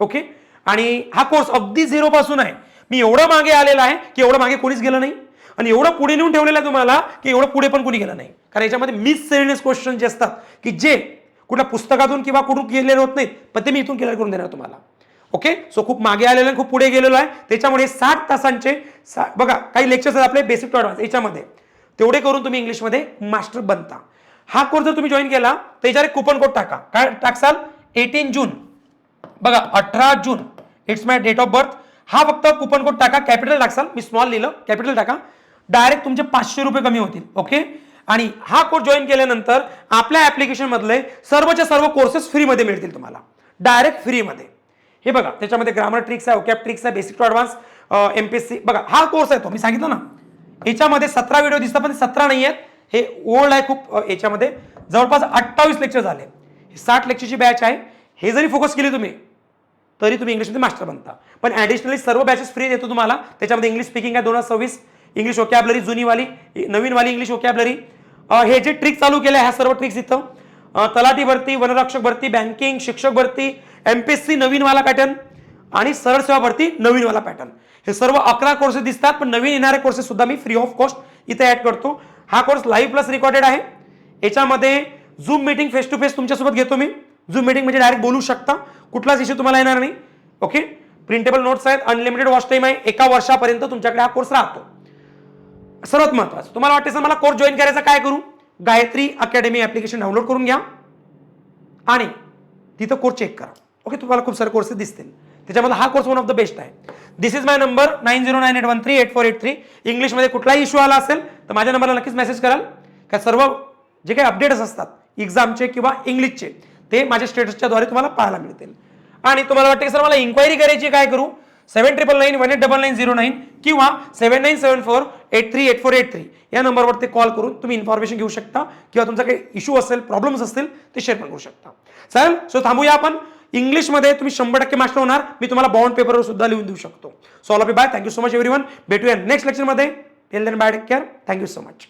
ओके, आणि हा कोर्स अगदी झिरो पासून आहे. मी एवढं मागे आलेला आहे की एवढं मागे कोणीच गेलं नाही, आणि एवढं पुढे नेऊन ठेवलेलं आहे तुम्हाला की एवढं पुढे पण कोणी गेलं नाही. कारण याच्यामध्ये मिससेलेनियस क्वेश्चन जे असतात की जे कुठल्या पुस्तकातून किंवा कुठून केलेले होत नाहीत, पण ते मी इथून क्लिअर करून देणार तुम्हाला. ओके, सो खूप मागे आलेलं आहे, खूप पुढे गेलेलो आहे. त्याच्यामुळे 60 तासांचे बघा काही लेक्चर्स आहेत आपले बेसिक टू ॲडव्हान्स, याच्यामध्ये तेवढे करून तुम्ही इंग्लिशमध्ये मास्टर बनता. हा कोर्स जर तुम्ही जॉईन केला तर याच्यावर कुपन कोड टाका. काय टाकसाल, 18 जून, बघा 18 June, it's my date of birth. हा फक्त कुपन कोड टाका, कॅपिटल टाकसाल, मी स्मॉल लिहिलं, कॅपिटल टाका, डायरेक्ट तुमचे 500 रुपये कमी होतील. ओके, आणि हा कोर्स जॉईन केल्यानंतर आपल्या ऍप्लिकेशन मधले सर्वच्या सर्व कोर्सेस फ्रीमध्ये मिळतील तुम्हाला, डायरेक्ट फ्रीमध्ये. हे बघा त्याच्यामध्ये ग्रामर ट्रिक्स आहे, ओकॅब ट्रिक्स आहे, बेसिक टू ॲडव्हान्स, एमपीएससी. बघा हा कोर्स आहे तो मी सांगितलं ना, याच्यामध्ये 17 व्हिडिओ दिसतात, पण 17 नाही आहेत, हे ओल्ड आहे खूप. याच्यामध्ये जवळपास 28 लेक्चर झाले, 60 लेक्चरची बॅच आहे. हे जरी फोकस केली तुम्ही तरी तुम्ही इंग्लिशमध्ये मास्टर बनता. पण ॲडिशनली सर्व बॅचेस फ्री देतो तुम्हाला. त्याच्यामध्ये इंग्लिश स्पीकिंग आहे 2026, इंग्लिश वोकॅबलरी जुनीवाली, नवीनवाली इंग्लिश वोकॅबलरी, हे जे ट्रिक चालू केले ह्या सर्व ट्रिक्स इथं. तलाठी भरती, वनरक्षक भरती, बँकिंग, शिक्षक भरती, एमपीएससी नवीनवाला पॅटर्न, आणि सरळ सेवा भरती नवीनवाला पॅटर्न. हे सर्व 11 कोर्सेस दिसतात, पण नवीन येणारे कोर्सेस सुद्धा मी फ्री ऑफ कॉस्ट इथे ऍड करतो. हा कोर्स लाईव्ह प्लस रेकॉर्डेड आहे. याच्यामध्ये zoom meeting face to face तुमच्यासोबत घेतो मी. झूम मीटिंग म्हणजे डायरेक्ट बोलू शकता, कुठलाच इश्यू तुम्हाला येणार नाही. ओके, प्रिंटेबल नोट्स आहेत, अनलिमिटेड वॉच टाइम आहे, 1 वर्षापर्यंत तुमच्याकडे हा कोर्स राहतो. सर्वात महत्त्वाचं, तुम्हाला वाटते सर मला कोर्स जॉईन करायचा, काय करू? गायत्री अकॅडमी ऍप्लिकेशन डाउनलोड करून घ्या आणि तिथं कोर्स चेक करा. ओके, तुम्हाला खूप सारे कोर्सेस दिसतील, त्याच्यामध्ये हा course one of the best आहे. दिस इज माय नंबर 9098138483. इंग्लिशमध्ये कुठलाही इश्यू आला असेल तर माझ्या नंबरला नक्कीच मेसेज कराल. का सर्व जे काही अपडेट्स असतात एक्झामचे किंवा इंग्लिशचे ते माझ्या स्टेटसच्या द्वारे तुम्हाला पाहायला मिळतील. आणि तुम्हाला वाटते की सर मला इन्क्वायरी करायची, काय करू? 7999189909 किंवा 7974838483 या नंबरवरती कॉल करून तुम्ही इन्फॉर्मेशन घेऊ शकता किंवा तुमचा काही इश्यू असेल, प्रॉब्लेम्स असतील ते शेअर पण करू शकता. चालेल, सो थांबूया आपण. इंग्लिशमध्ये तुम्ही 100% मास्टर होणार, मी तुम्हाला बॉन्ड पेपरवर सुद्धा लिहून देऊ शकतो. So all of you bye, thank you so much everyone. भेटूया नेक्स्ट लेक्चरमध्ये. Till then bye, take care, thank you so much.